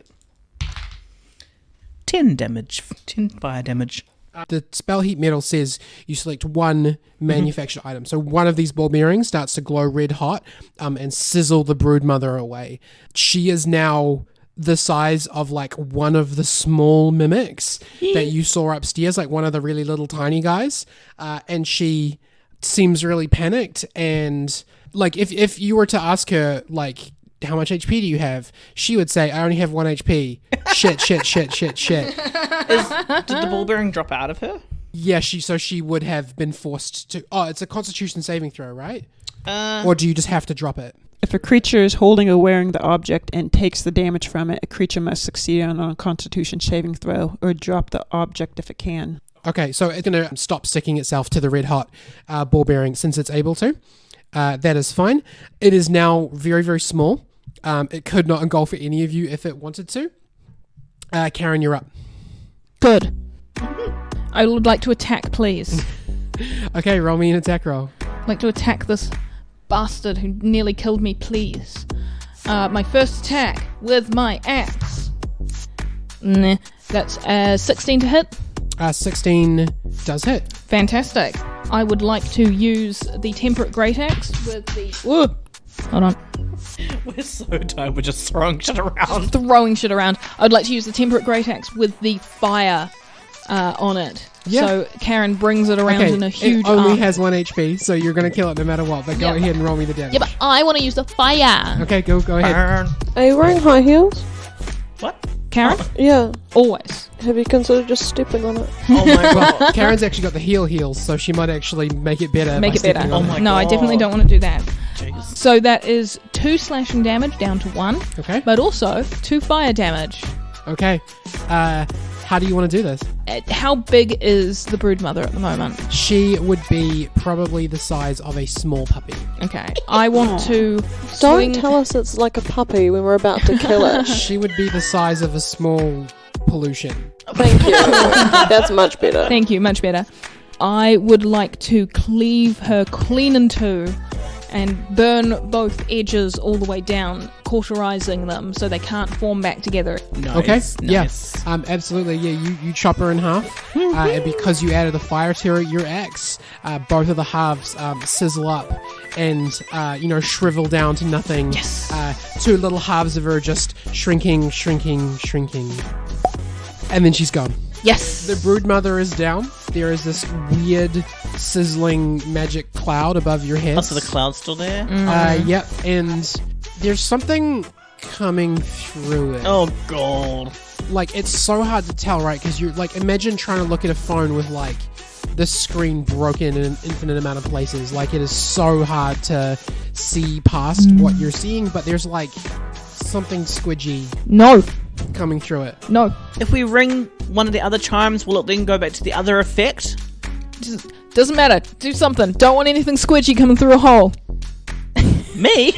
10 damage. 10 fire damage. The spell Heat Metal says you select one manufactured item. So one of these ball bearings starts to glow red hot and sizzle the Broodmother away. She is now the size of one of the small mimics that you saw upstairs, one of the really little tiny guys. And she seems really panicked. And if you were to ask her, how much HP do you have? She would say, I only have 1 HP. Shit. Did the ball bearing drop out of her? Yeah, she would have been forced to... Oh, it's a Constitution saving throw, right? Or do you just have to drop it? If a creature is holding or wearing the object and takes the damage from it, a creature must succeed on a Constitution saving throw or drop the object if it can. Okay, so it's going to stop sticking itself to the red hot ball bearing since it's able to. That is fine. It is now very, very small. It could not engulf any of you if it wanted to. Karen, you're up. Good. I would like to attack, please. Okay, roll me an attack roll. I'd like to attack this bastard who nearly killed me, please. My first attack with my axe. That's 16 to hit. 16 does hit. Fantastic. I would like to use the Temperate Great Axe with the... Whoa! Hold on. We're so tired. We're just throwing shit around. Throwing shit around. I'd like to use the Temperate Great Axe with the fire on it. Yeah. So Karen brings it around in a huge it only arc. has 1 HP, so you're going to kill it no matter what. But go ahead and roll me the damage. Yeah, but I want to use the fire. Okay, go ahead. Are you wearing high heels? What? Karen? Yeah. Always. Have you considered just stepping on it? Oh my god. Karen's actually got the heels, so she might actually make it better. Make by it better. stepping on Oh my No, I God. definitely don't want to do that. Jeez. So that is 2 slashing damage down to 1, Okay. but also 2 fire damage. Okay. How do you want to do this? How big is the Broodmother at the moment? She would be probably the size of a small puppy. Okay. I want to Don't swing... tell us it's like a puppy when we're about to kill it. She would be the size of a small pollution. Thank you. That's much better. Thank you, much better. I would like to cleave her clean in two and burn both edges all the way down, cauterizing them so they can't form back together. Nice. Okay. Nice. Yeah. Absolutely. Yeah. You chop her in half, and because you added the fire to your axe, both of the halves sizzle up and shrivel down to nothing. Yes. 2 little halves of her just shrinking, and then she's gone. Yes. The Broodmother is down. There is this weird, sizzling magic cloud above your head. Oh, so the cloud's still there? Yep, and there's something coming through it. Oh god. Like, it's so hard to tell, right? Because you're, like, imagine trying to look at a phone with, like, the screen broken in an infinite amount of places. Like, it is so hard to see past what you're seeing, but there's, like, something squidgy No. coming through it. No. If we ring one of the other chimes, will it then go back to the other effect? Just doesn't matter. Do something. Don't want anything squidgy coming through a hole. Me?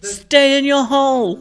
Stay in your hole.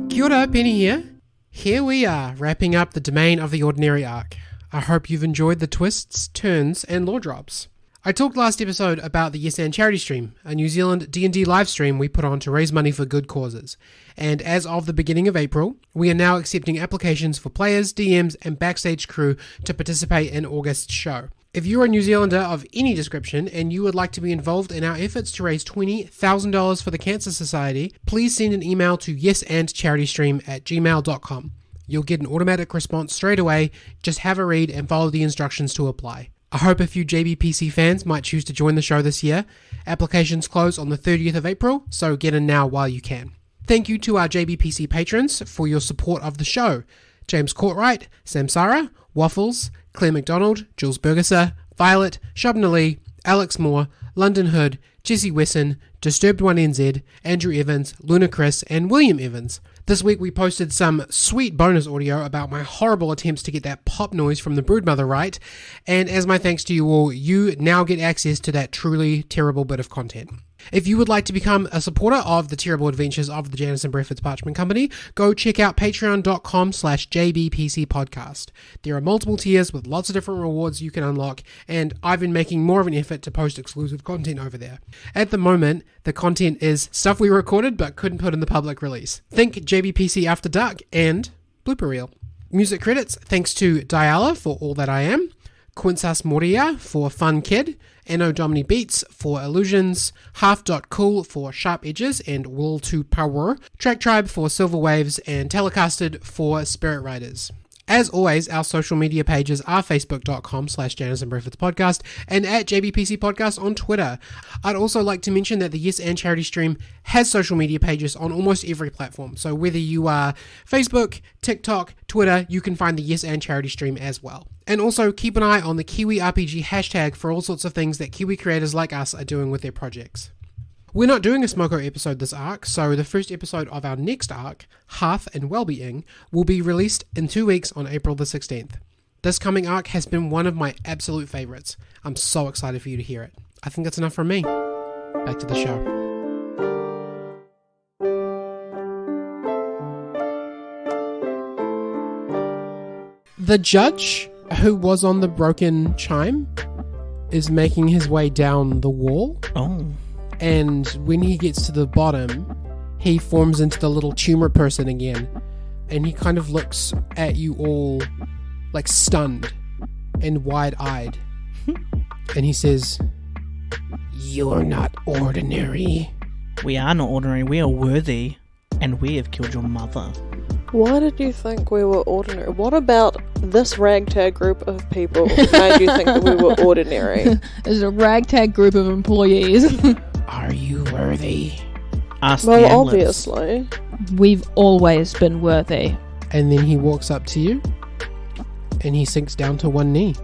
Kia ora, Penny here. Here we are, wrapping up the Domain of the Ordinary arc. I hope you've enjoyed the twists, turns, and lore drops. I talked last episode about the Yes and Charity Stream, a New Zealand D&D live stream we put on to raise money for good causes. And as of the beginning of April, we are now accepting applications for players, DMs, and backstage crew to participate in August's show. If you're a New Zealander of any description and you would like to be involved in our efforts to raise $20,000 for the Cancer Society, please send an email to yesandcharitystream@gmail.com. You'll get an automatic response straight away. Just have a read and follow the instructions to apply. I hope a few JBPC fans might choose to join the show this year. Applications close on the 30th of April, so get in now while you can. Thank you to our JBPC patrons for your support of the show. James Courtwright, Samsara, Waffles, Claire McDonald, Jules Bergesser, Violet, Shabna Lee, Alex Moore, London Hood, Jesse Wesson, Disturbed1NZ, Andrew Evans, Luna Chris, and William Evans. This week we posted some sweet bonus audio about my horrible attempts to get that pop noise from the Broodmother right, and as my thanks to you all, you now get access to that truly terrible bit of content. If you would like to become a supporter of the terrible adventures of the Janice and Breford's Parchment Company, go check out patreon.com/JBPC podcast. There are multiple tiers with lots of different rewards you can unlock, and I've been making more of an effort to post exclusive content over there. At the moment, the content is stuff we recorded but couldn't put in the public release. Think JBPC After Dark and Blooper Reel. Music credits thanks to Diala for All That I Am, Quinsas Moria for Fun Kid, Anno Domini Beats for Illusions, Half.Cool for Sharp Edges and Will to Power, Track Tribe for Silver Waves, and Telecasted for Spirit Riders. As always, our social media pages are facebook.com/Janice and Breford's podcast and at JBPC Podcast on Twitter. I'd also like to mention that the Yes and Charity Stream has social media pages on almost every platform. So whether you are Facebook, TikTok, Twitter, you can find the Yes and Charity Stream as well. And also keep an eye on the Kiwi RPG hashtag for all sorts of things that Kiwi creators like us are doing with their projects. We're not doing a Smoko episode this arc, so the first episode of our next arc, Hearth and Wellbeing, will be released in 2 weeks on April the 16th. This coming arc has been one of my absolute favourites. I'm so excited for you to hear it. I think that's enough from me. Back to the show. The judge, who was on the broken chime, is making his way down the wall. Oh. And when he gets to the bottom, he forms into the little tumor person again. And he kind of looks at you all like stunned and wide-eyed. And he says, "You're not ordinary." We are not ordinary, we are worthy. And we have killed your mother. Why did you think we were ordinary? What about this ragtag group of people made you think that we were ordinary? There's a ragtag group of employees. Are you worthy? Ask Well, the amulets. obviously. We've always been worthy. And then he walks up to you and he sinks down to one knee.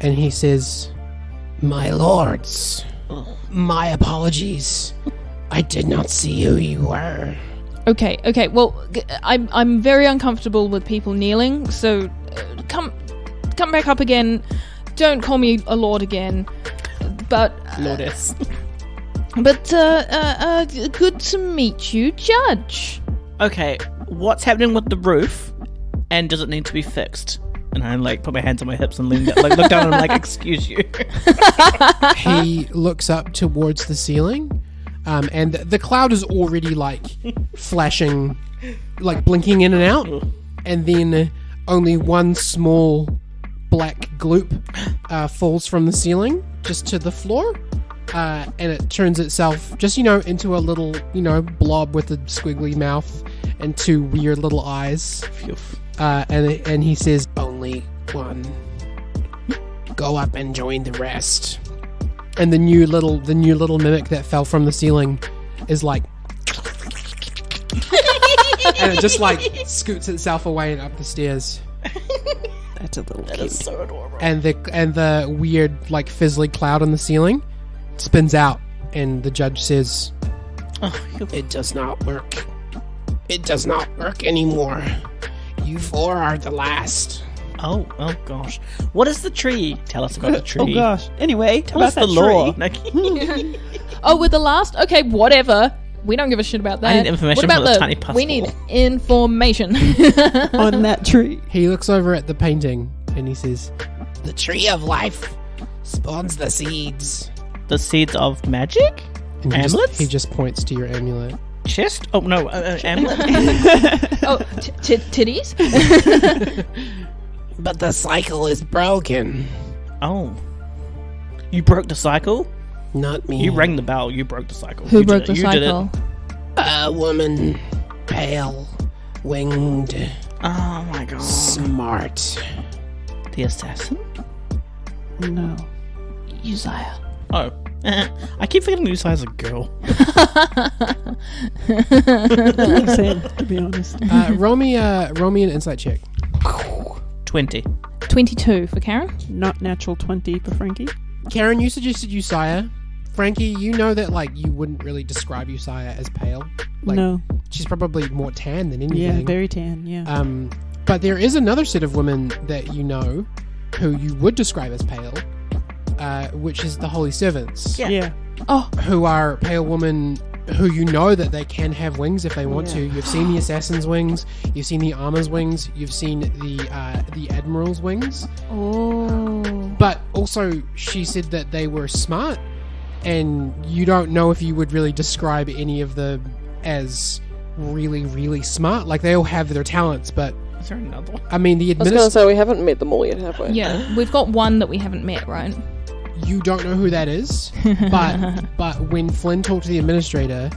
And he says, "My lords, my apologies. I did not see who you were." Okay. Well, I'm very uncomfortable with people kneeling. So come back up again. Don't call me a lord again. But Lordess. good to meet you, Judge. Okay, what's happening with the roof? And does it need to be fixed? And I like put my hands on my hips and lean down, like look down and I'm like, excuse you. He looks up towards the ceiling, and the cloud is already like flashing, like blinking in and out, and then only one small black gloop falls from the ceiling just to the floor, and it turns itself just into a little blob with a squiggly mouth and two weird little eyes. And he says, "Only one. Go up and join the rest." And the new little mimic that fell from the ceiling is like, and it just like scoots itself away and up the stairs. That's a little That cute. is so adorable. And the weird like fizzly cloud on the ceiling spins out, and the judge says, "It does not work. It does not work anymore. You four are the last." Oh gosh. What is the tree? Tell us about the tree. Oh gosh. Anyway, Tell about us that the lore. tree. Oh, we're the last? Okay, whatever. We don't give a shit about that. I need information what about from the tiny puzzle. We need information. On that tree. He looks over at the painting and he says, "The tree of life spawns the seeds." The seeds of magic? And Amulets? he just points to your amulet. Chest? Oh no, amulet. Oh, titties? But the cycle is broken. Oh. You broke the cycle? Not me. You rang the bell, you broke the cycle. Who You broke did the it. You did it. cycle? A woman, pale, winged, Oh my god. smart. The assassin? No. Uzziah. Oh. I keep forgetting Uzziah's a girl. Same, to be honest. Roll me an insight check. 20. 22 for Karen. Not natural 20 for Frankie. Karen, you suggested Uzziah. Frankie, you know that like you wouldn't really describe Uzziah as pale. Like, No. she's probably more tan than Yeah, anything. very tan, yeah. But there is another set of women that you know who you would describe as pale, which is the Holy Servants. Yeah. Oh, Who are pale women who you know that they can have wings if they want Yeah. to. You've seen the assassin's wings, you've seen the armor's wings, you've seen the admiral's wings. oh. But also, she said that they were smart, and you don't know if you would really describe any of them as really, really smart. Like, they all have their talents, but Is there another one? I mean, the I was going to say, we haven't met them all yet, have we? Yeah, we've got one that we haven't met, right? you don't know who that is. but when Flynn talked to the administrator,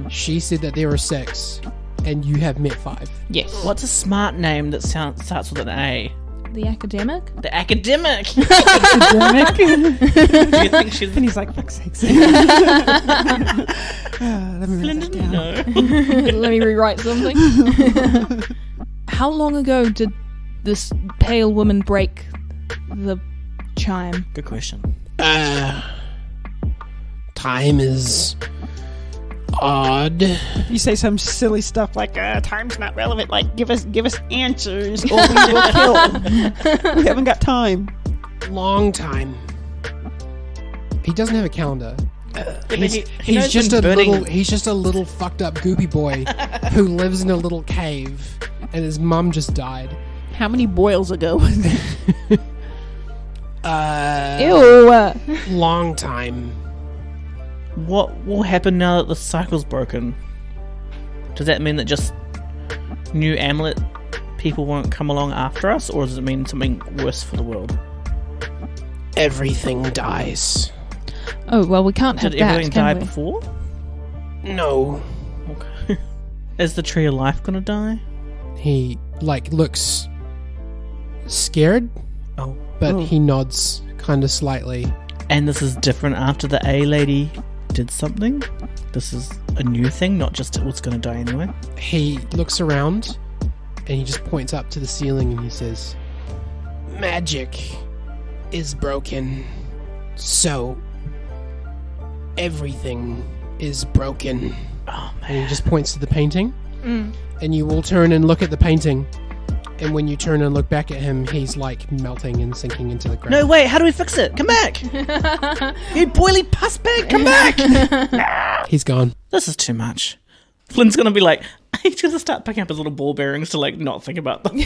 she said that there were 6, and you have met 5. Yes. What's a smart name that starts with an A? The academic? The academic. Academic. Do you think she's And he's like, fuck's sakes. Let me write that down. No. Let me rewrite something. How long ago did this pale woman break the chime? Good question. Time is odd. You say some silly stuff like, time's not relevant. Like, give us answers or we will kill. We haven't got time. Long time. He doesn't have a calendar. He's knows just when a burning- little. He's just a little fucked up goopy boy who lives in a little cave, and his mum just died. How many boils ago? Ew. Long time. What will happen now that the cycle's broken? Does that mean that just new amulet people won't come along after us, or does it mean something worse for the world? Everything dies. Oh, well, we can't have Did that, everything die can we? before? No. Okay. Is the tree of life gonna die? He looks scared, but he nods kind of slightly. And this is different after the A lady did something? This is a new thing, not just it was gonna die anyway? He looks around and he just points up to the ceiling and he says, "Magic is broken, so everything is broken." Oh, man. And he just points to the painting, and you all turn and look at the painting, and when you turn and look back at him, he's melting and sinking into the ground. No, wait, how do we fix it? Come back! You boily pus bag, come back! He's gone. This is too much. Flynn's gonna be he's gonna start picking up his little ball bearings to not think about them.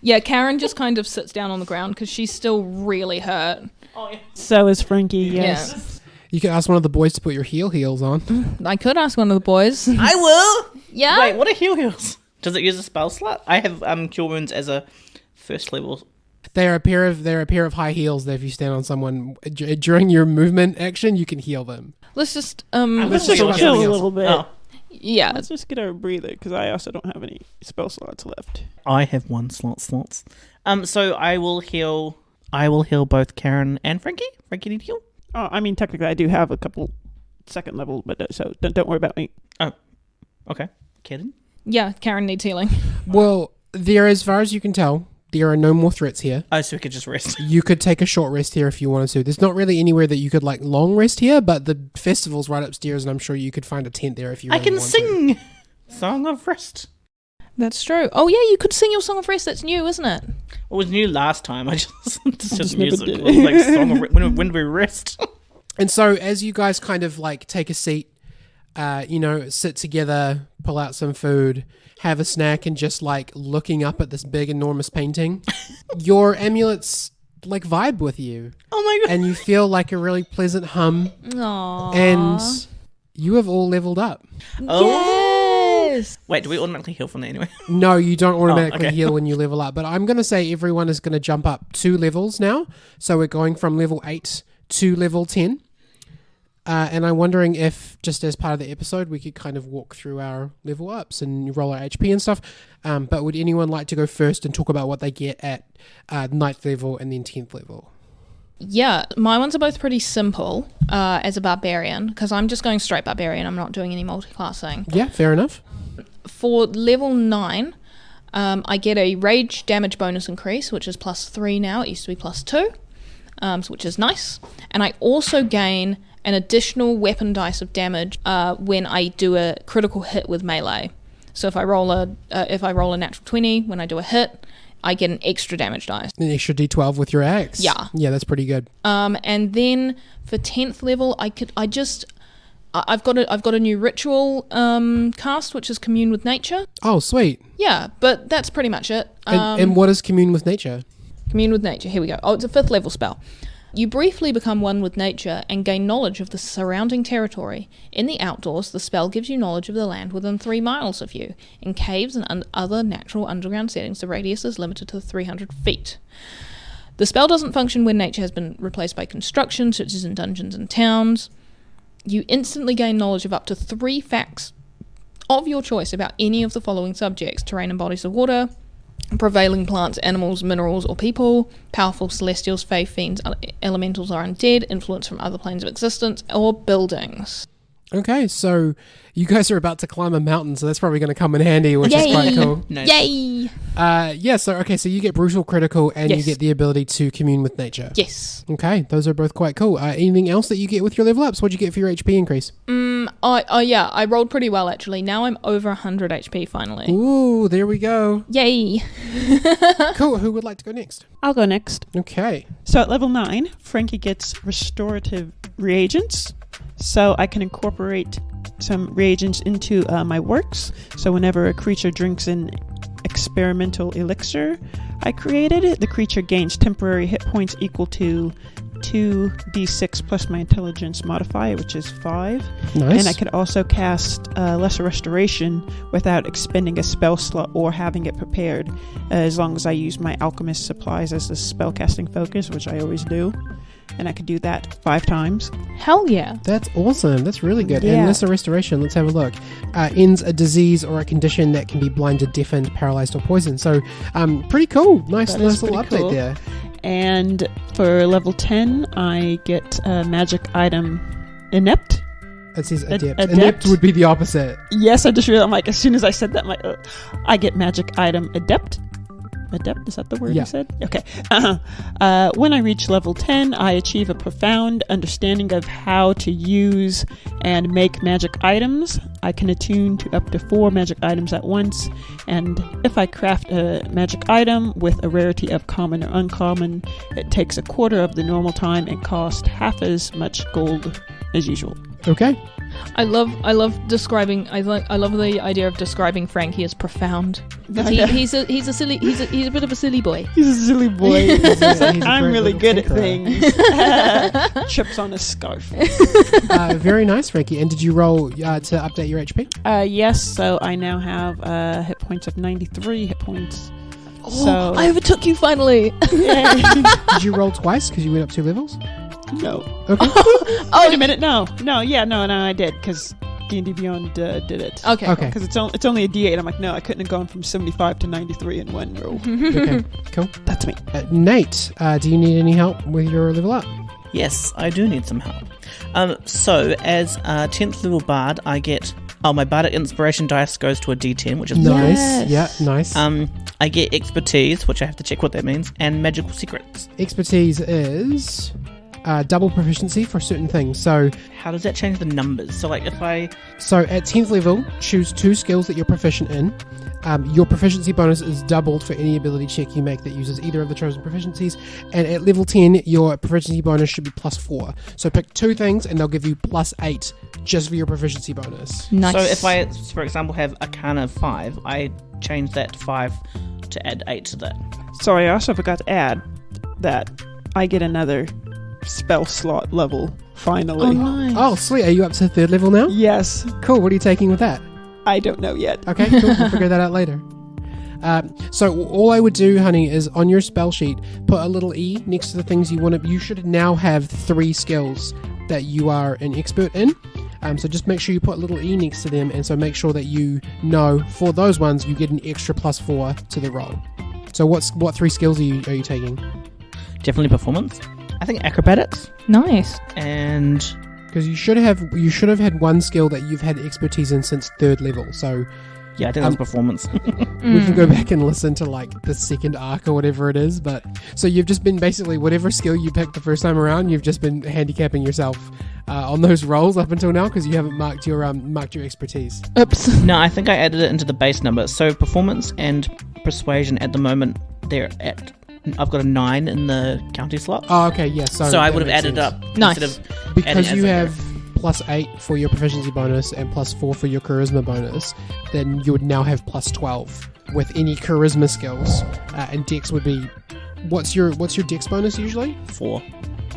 Yeah, Karen just kind of sits down on the ground because she's still really hurt. Oh, yeah. So is Frankie, yes. You could ask one of the boys to put your heels on. I could ask one of the boys. I will! Yeah? Wait, what are heels? Does it use a spell slot? I have Cure Wounds as a first level. They're a pair of high heels that if you stand on someone during your movement action, you can heal them. Let's just Let's Let's just talk chill about a something little bit. Oh, yeah. Let's just get our breather, because I also don't have any spell slots left. I have one slots. So I will heal both Karen and Frankie. Frankie need heal? Oh, I mean, technically I do have a couple second level, but so don't worry about me. Oh, okay. Kidding? Yeah, Karen needs healing. Well, as far as you can tell, there are no more threats here. Oh, so we could just rest. You could take a short rest here if you wanted to. There's not really anywhere that you could long rest here, but the festival's right upstairs, and I'm sure you could find a tent there if you really I can want to. sing Song of Rest. That's true. Oh, yeah, you could sing your Song of Rest. That's new, isn't it? It was new last time. It's just never music. did It was it. like Song of Rest. When do we rest? And so as you guys kind of take a seat, sit together, pull out some food, have a snack, and just looking up at this big enormous painting, your amulets vibe with you. Oh my god. And you feel a really pleasant hum, Aww. and you have all leveled up. Oh. Yes. Wait, do we automatically heal from there anyway? No, you don't automatically okay. heal when you level up, but I'm going to say everyone is going to jump up 2 levels now. So we're going from level 8 to level 10. And I'm wondering if, just as part of the episode, we could kind of walk through our level ups and roll our HP and stuff. But would anyone like to go first and talk about what they get at 9th level and then 10th level? Yeah, my ones are both pretty simple as a barbarian, because I'm just going straight barbarian. I'm not doing any multi-classing. Yeah, fair enough. For level 9, I get a rage damage bonus increase, which is +3 now. It used to be +2, which is nice. And I also gain an additional weapon dice of damage when I do a critical hit with melee. So if I roll a natural 20 when I do a hit, I get an extra damage dice. An extra D12 with your axe. Yeah. Yeah, that's pretty good. And then for 10th level, I've got a new ritual cast, which is Commune with Nature. Oh, sweet. Yeah, but that's pretty much it. And what is Commune with Nature? Commune with Nature, here we go. Oh, it's a 5th level spell. You briefly become one with nature and gain knowledge of the surrounding territory. In the outdoors, the spell gives you knowledge of the land within 3 miles of you. In caves and other natural underground settings, the radius is limited to 300 feet. The spell doesn't function when nature has been replaced by construction, such as in dungeons and towns. You instantly gain knowledge of up to 3 facts of your choice about any of the following subjects: terrain and bodies of water, prevailing plants, animals, minerals, or people, powerful celestials, fae, fiends, elementals or undead, influence from other planes of existence, or buildings. Okay, so you guys are about to climb a mountain, so that's probably going to come in handy, which is quite cool. Nice. Yay! So you get brutal critical and you Yes. get the ability to commune with nature. Yes. Okay, those are both quite cool. Anything else that you get with your level ups? What'd you get for your HP increase? I rolled pretty well actually. Now I'm over 100 HP finally. Ooh, there we go. Yay! Cool, who would like to go next? I'll go next. Okay. So at level 9, Frankie gets restorative reagents. So I can incorporate some reagents into my works. So whenever a creature drinks an experimental elixir I created, the creature gains temporary hit points equal to 2d6 plus my intelligence modifier, which is 5. Nice. And I could also cast Lesser Restoration without expending a spell slot or having it prepared, as long as I use my alchemist supplies as the spellcasting focus, which I always do. and I could do that 5 times. Hell yeah. That's awesome. That's really good. Yeah. And lesser restoration, let's have a look. Ends a disease or a condition that can be blinded, deafened, paralyzed, or poisoned. So, pretty cool. Nice That is little pretty update cool. there. And for level 10, I get a magic item inept. It says adept. adept? Inept would be the opposite. Yes, I just realized, I'm like, as soon as I said that, I'm like, I get magic item adept. Adept, is that the word Yeah. you said? Okay. When I reach level 10, I achieve a profound understanding of how to use and make magic items. I can attune to up to 4 magic items at once, and if I craft a magic item with a rarity of common or uncommon, it takes a quarter of the normal time and costs half as much gold as usual. Okay. I love describing. I love the idea of describing Frankie as profound. 'Cause he's a bit of a silly boy. He's a silly boy. He's a I'm great really little good at tinkerer. things. Chips on a scarf. Very nice, Frankie. And did you roll to update your HP? Yes, so I now have hit points of 93 hit points. So I overtook you finally. Did you roll twice because you went up 2 levels? no. Okay. Wait a minute. No, I did because D&D Beyond did it. Okay. Okay. Because it's only a D8. I'm like, no, I couldn't have gone from 75 to 93 in one roll. Okay. Cool. That's me. Nate, do you need any help with your level up? Yes, I do need some help. So as a 10th level bard, I get my bardic inspiration dice goes to a D10, which is Nice. Yes. Yeah, nice. I get expertise, which I have to check what that means, and magical secrets. Expertise is double proficiency for certain things. So How does that change the numbers? So like if I at 10th level, choose 2 skills that you're proficient in. Your proficiency bonus is doubled for any ability check you make that uses either of the chosen proficiencies. And at level 10, your proficiency bonus should be +4. So pick 2 things and they'll give you +8 just for your proficiency bonus. Nice. So if I, for example, have Arcana 5, I change that to 5 to add 8 to that. Sorry, I also forgot to add that I get another spell slot level finally. Oh, nice. Oh, sweet. Are you up to 3rd level now? Yes, Cool. What are you taking with that? I don't know yet. Okay, cool. We'll figure that out later. So all I would do, honey, is on your spell sheet, put a little E next to the things you want to... You should now have 3 skills that you are an expert in. So just make sure you put a little E next to them, and so make sure that you know for those ones you get an extra +4 to the roll. So what 3 skills are you taking? Definitely performance. I think acrobatics Nice. and Because you should have had 1 skill that you've had expertise in since 3rd level. So yeah, I think that's performance. we can go back and listen to like the 2nd arc or whatever it is. But so you've just been basically whatever skill you picked the first time around, you've just been handicapping yourself on those rolls up until now because you haven't marked your expertise. Oops. No, I think I added it into the base number. So performance and persuasion at the moment they're at. I've got a 9 in the county slot. Oh, okay, yeah. So So I that would have makes added sense. up Nice. instead of Because adding you as I have +8 for your proficiency bonus and +4 for your charisma bonus, then you would now have +12 with any charisma skills. And dex would be... What's your dex bonus usually? 4.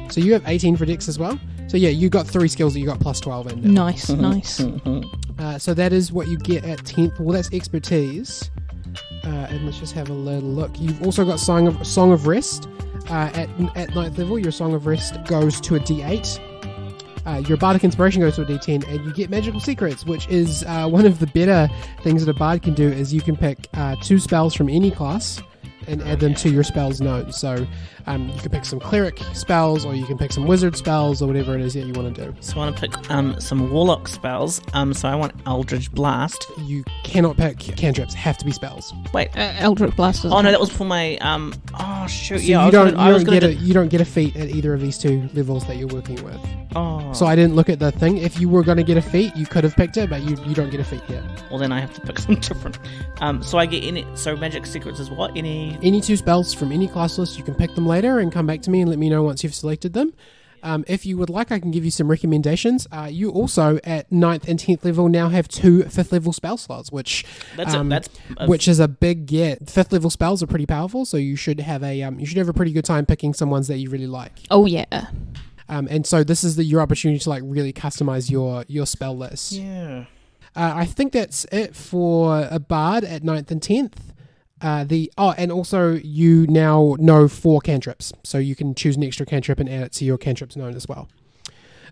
So you have 18 for dex as well? So yeah, you got 3 skills that you got +12 in. Nice. Nice. So that is what you get at 10th. Well, that's expertise. And let's just have a little look. You've also got Song of Rest. At 9th level, your Song of Rest goes to a D8. Your Bardic Inspiration goes to a D10, and you get Magical Secrets, which is one of the better things that a Bard can do. Is you can pick 2 spells from any class and add them to your spells known. So you can pick some cleric spells, or you can pick some wizard spells, or whatever it is that you want to do. So I want to pick some warlock spells. So I want Eldritch Blast. You cannot pick cantrips; have to be spells. Wait. Eldritch Blasters. Oh no, that was for my Oh shoot! So Yeah, you don't get a feat at either of these 2 levels that you're working with. Oh. So I didn't look at the thing. If you were going to get a feat, you could have picked it, but you don't get a feat yet. Well, then I have to pick some different. So I get any. So magic secrets is what? Any 2 spells from any class list, you can pick them later and come back to me and let me know once you've selected them. If you would like, I can give you some recommendations. You also, at 9th and 10th level, now have 2 5th level spell slots, which which is a big get. 5th level spells are pretty powerful, so you should have a pretty good time picking some ones that you really like. Oh yeah. And so this is your opportunity to like really customize your spell list. Yeah. I think that's it for a bard at 9th and 10th. And also you now know 4 cantrips, so you can choose an extra cantrip and add it to your cantrips known as well.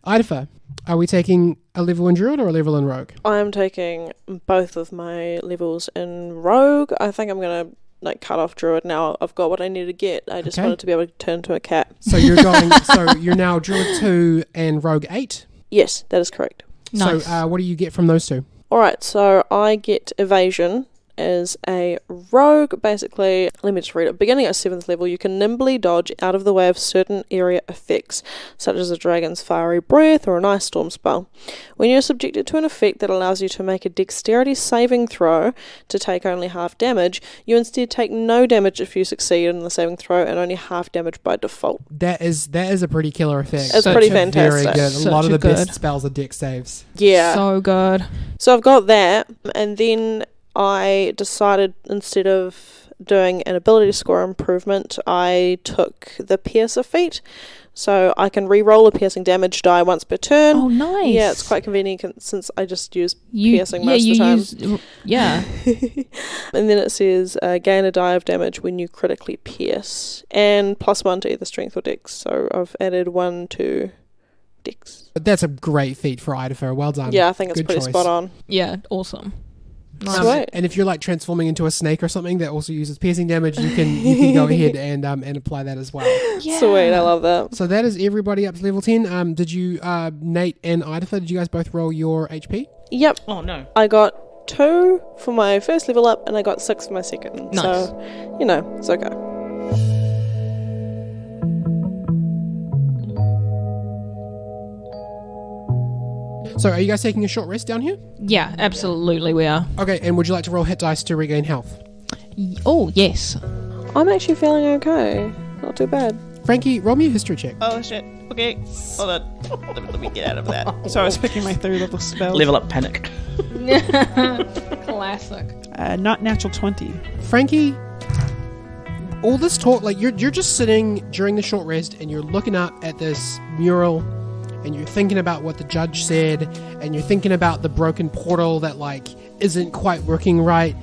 Idafer, are we taking a level in Druid or a level in Rogue? I'm taking both of my levels in Rogue. I think I'm going to cut off Druid now. I've got what I need to get. I just wanted to be able to turn into a cat. So you're going. So you're now Druid 2 and Rogue 8? Yes, that is correct. Nice. So what do you get from those two? Alright, so I get Evasion as a rogue. Basically, let me just read it. Beginning at 7th level, you can nimbly dodge out of the way of certain area effects, such as a dragon's fiery breath or an ice storm spell. When you're subjected to an effect that allows you to make a dexterity saving throw to take only half damage, you instead take no damage if you succeed in the saving throw and only half damage by default. That is a pretty killer effect. It's pretty fantastic. Very good. Such a lot of the good. best spells are dex saves. Yeah. So good. So I've got that, and then I decided instead of doing an ability score improvement, I took the Piercer feat. So I can re-roll a piercing damage die once per turn. Oh, nice. Yeah, it's quite convenient since I just use piercing most of the time. And then it says gain a die of damage when you critically pierce. And +1 to either strength or dex. So I've added 1 to dex. But that's a great feat for Idafer. Well done. Yeah, I think it's Good pretty choice. spot on. Yeah, awesome. Nice. Sweet. And if you're transforming into a snake or something that also uses piercing damage, you can go ahead and apply that as well. Yeah. Sweet, I love that. So that is everybody up to level 10. Did you, Nate and Idafer, did you guys both roll your HP? Yep. Oh no. I got 2 for my first level up and I got 6 for my second. Nice. So, it's okay. So are you guys taking a short rest down here? Yeah, absolutely we are. Okay, and would you like to roll hit dice to regain health? Oh, yes. I'm actually feeling okay. Not too bad. Frankie, roll me a history check. Oh shit. Okay. Hold on. Let me get out of that. So I was picking my 3rd level spell. Level up panic. Classic. Not natural 20. Frankie, all this talk, you're just sitting during the short rest and you're looking up at this mural and you're thinking about what the judge said and you're thinking about the broken portal that isn't quite working right.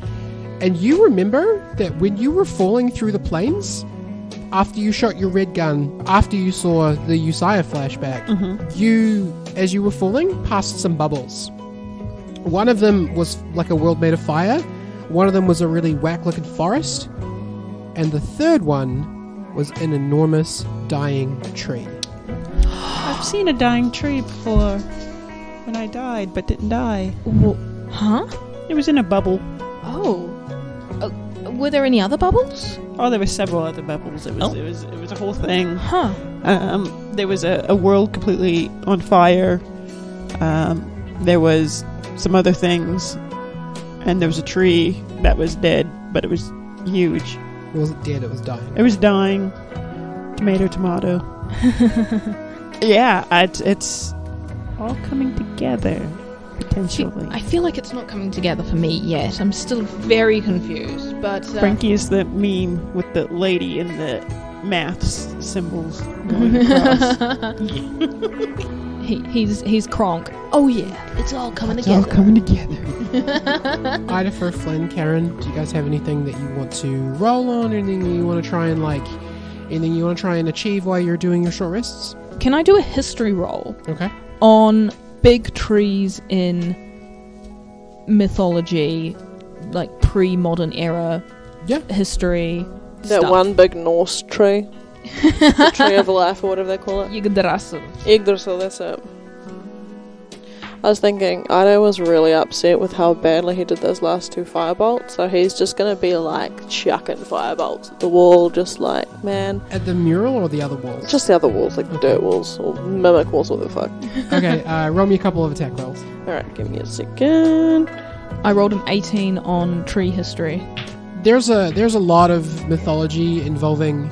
And you remember that when you were falling through the plains, after you shot your red gun, after you saw the Uzziah flashback, you, as you were falling, passed some bubbles. One of them was like a world made of fire, one of them was a really whack-looking forest, and the third one was an enormous dying tree. I've seen a dying tree before when I died, but didn't die. Huh? It was in a bubble. Oh. Were there any other bubbles? Oh, there were several other bubbles. It was a whole thing. Huh. There was a world completely on fire. There was some other things, and there was a tree that was dead, but it was huge. It wasn't dead, it was dying. It was dying. Tomato. Yeah, it's all coming together, potentially. I feel like it's not coming together for me yet. I'm still very confused, but... Frankie is the meme with the lady and the maths symbols going across. He's Kronk. Oh yeah, it's all coming It's together. all coming together. Idafer, Flynn, Karen, do you guys have anything that you want to roll on? Anything you want to try and anything you want to try and achieve while you're doing your short rests? Can I do a history roll Okay. on big trees in mythology, pre-modern era history That stuff? one big Norse tree. The tree of life or whatever they call it. Yggdrasil. Yggdrasil, that's it. I was thinking, Ido was really upset with how badly he did those last 2 firebolts, so he's just gonna be chucking firebolts at the wall, man. At the mural or the other walls? Just the other walls, dirt walls, or mimic walls, what the fuck. Okay, roll me a couple of attack rolls. Alright, give me a second. I rolled an 18 on tree history. There's a lot of mythology involving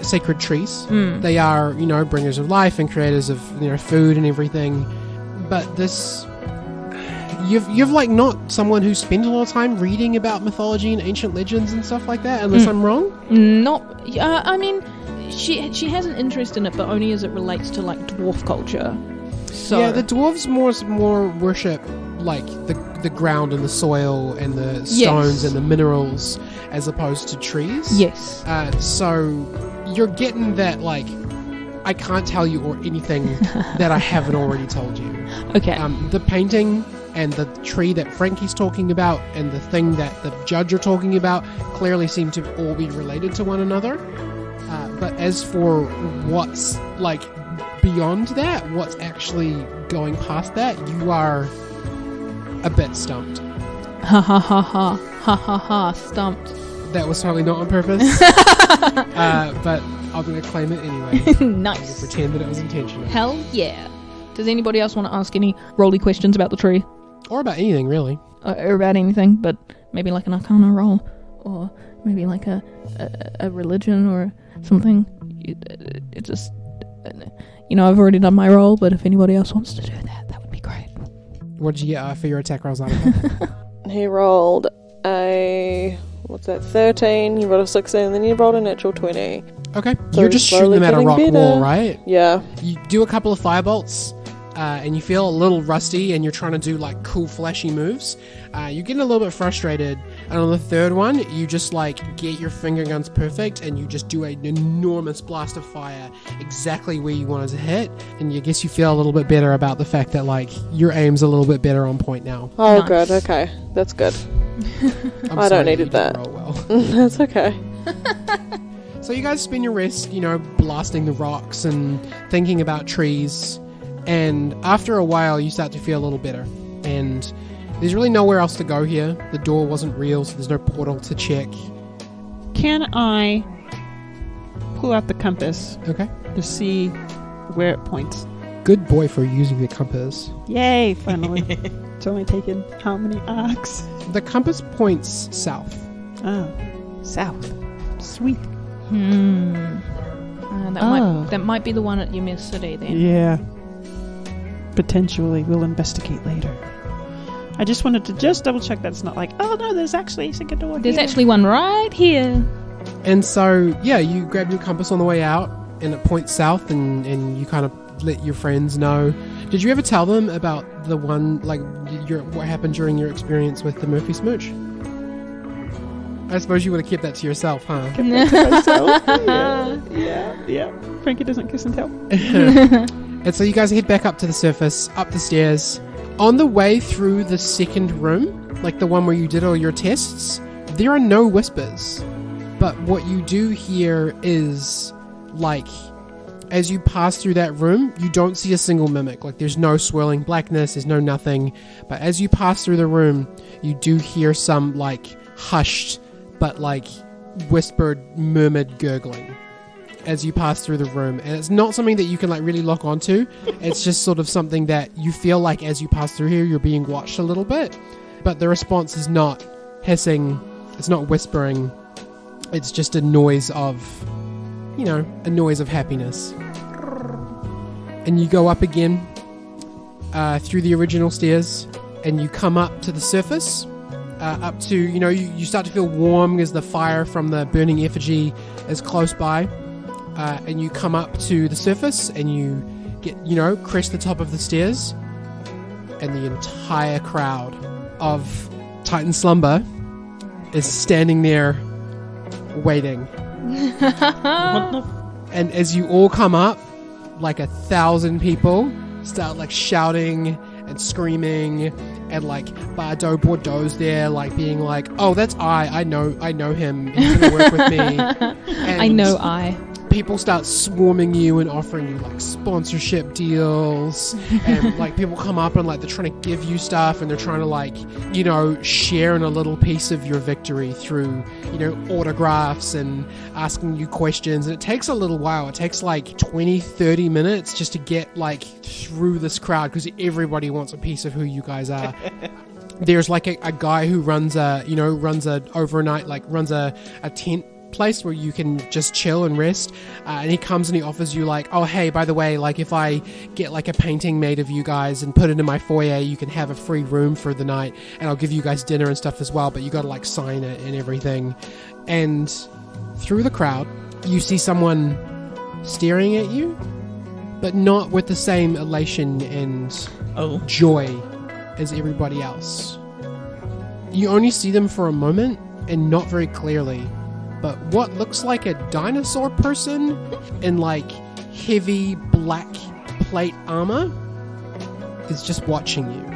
sacred trees. They are, bringers of life and creators of food and everything. But this, you've not someone who spends a lot of time reading about mythology and ancient legends and stuff like that, unless I'm wrong. I mean, she has an interest in it, but only as it relates to dwarf culture. So yeah, the dwarves more worship, like the ground and the soil and the stones and the minerals as opposed to trees. Yes. So you're getting that, like, I can't tell you or anything that I haven't already told you. Okay. The painting and the tree that Frankie's talking about and the thing that the judge are talking about clearly seem to all be related to one another. But as for what's, like, beyond that, what's actually going past that, you are a bit stumped. Ha ha ha ha. Ha ha ha. Stumped. That was totally not on purpose. But I'm going to claim it anyway. I'm going Nice. to pretend that it was intentional. Hell yeah. Does anybody else want to ask any rolly questions about the tree? Or about anything, really. Or about anything, but maybe like an arcana roll. Or maybe like a religion or something. It just... You know, I've already done my roll, but if anybody else wants to do that, that would be great. What did you get for your attack rolls, Annika? He rolled a... What's that? 13. You rolled a 16, and then you rolled a natural 20. Okay. So You're just shooting slowly them at a getting rock better. wall, right? Yeah. You do a couple of firebolts, and you feel a little rusty, and you're trying to do, like, cool, flashy moves. You're getting a little bit frustrated, and on the third one, you just, like, get your finger guns perfect, and you just do an enormous blast of fire exactly where you wanted to hit, and I guess you feel a little bit better about the fact that, like, your aim's a little bit better on point now. Oh, Nice. good. Okay. That's good. I'm I sorry don't you needed didn't that. roll well. That's okay. So you guys spend your rest, you know, blasting the rocks and thinking about trees, and after a while you start to feel a little better, and there's really nowhere else to go here. The door wasn't real, so there's no portal to check. Can I pull out the compass Okay. to see where it points? Good boy for using the compass. Yay, finally. It's only taken how many arcs? The compass points south. Oh, south. Sweet. That might be the one at Ymir City then. Yeah. Potentially. We'll investigate later. I just wanted to just double check that it's not like, oh no, there's actually a second door There's here. actually one right here. And so, yeah, you grab your compass on the way out, and it points south, and you kind of let your friends know. Did you ever tell them about the one, like, what happened during your experience with the Murphy Smooch? I suppose you would have kept that to yourself, huh? Kept that to myself. Yeah. Frankie doesn't kiss and tell. And so you guys head back up to the surface, up the stairs. On the way through the second room, like the one where you did all your tests, there are no whispers. But what you do hear is, like, as you pass through that room, you don't see a single mimic. Like, there's no swirling blackness, there's no nothing. But as you pass through the room, you do hear some, like, hushed, but, like, whispered, murmured gurgling as you pass through the room. And it's not something that you can, like, really lock onto. It's just sort of something that you feel like as you pass through here, you're being watched a little bit. But the response is not hissing, it's not whispering. It's just a noise of, you know, a noise of happiness. And you go up again through the original stairs, and you come up to the surface, up to, you know, you start to feel warm as the fire from the burning effigy is close by. And you come up to the surface, and you get, you know, crest the top of the stairs, and the entire crowd of Titan Slumber is standing there waiting. What the And as you all come up, like 1,000 people start, like, shouting and screaming, and, like, Bordeaux's there, like, being like, oh, that's I know him, he's gonna work with me. And I know I. people start swarming you and offering you, like, sponsorship deals, and, like, people come up and, like, they're trying to give you stuff, and they're trying to, like, you know, share in a little piece of your victory through, you know, autographs and asking you questions. And it takes a little while. It takes like 20-30 minutes just to get, like, through this crowd, because everybody wants a piece of who you guys are. There's, like, a guy who runs a tent place where you can just chill and rest, and he comes and he offers you, like, oh, hey, by the way, like, if I get, like, a painting made of you guys and put it in my foyer, you can have a free room for the night, and I'll give you guys dinner and stuff as well, but you gotta, like, sign it and everything. And through the crowd, you see someone staring at you, but not with the same elation and Oh. joy as everybody else. You only see them for a moment and not very clearly, but what looks like a dinosaur person in like heavy black plate armor is just watching you.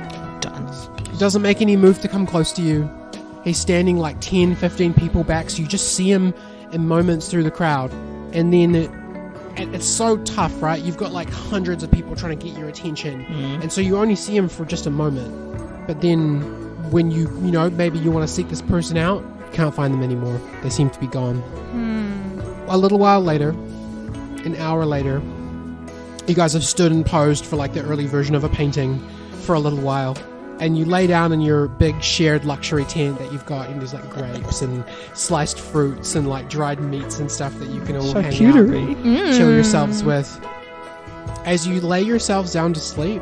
He doesn't make any move to come close to you. He's standing like 10, 15 people back, so you just see him in moments through the crowd. And then it's so tough, right? You've got like hundreds of people trying to get your attention. And so you only see him for just a moment. But then when you maybe you want to seek this person out, you can't find them anymore. They seem to be gone. A little while later, an hour later, you guys have stood and posed for like the early version of a painting for a little while. And you lay down in your big shared luxury tent that you've got, and there's like grapes and sliced fruits and like dried meats and stuff that you can all hang out and chill yourselves with. As you lay yourselves down to sleep,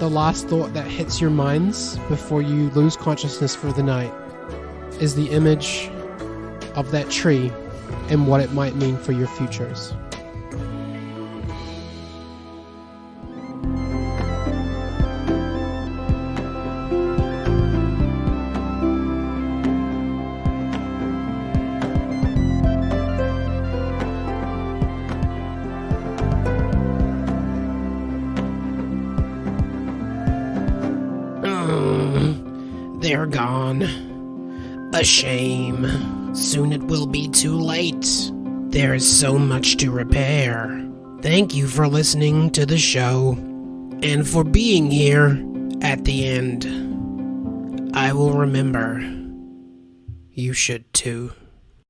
the last thought that hits your minds before you lose consciousness for the night is the image of that tree and what it might mean for your futures. They're gone. A shame. Soon it will be too late. There is so much to repair. Thank you for listening to the show, and for being here at the end. I will remember. You should too.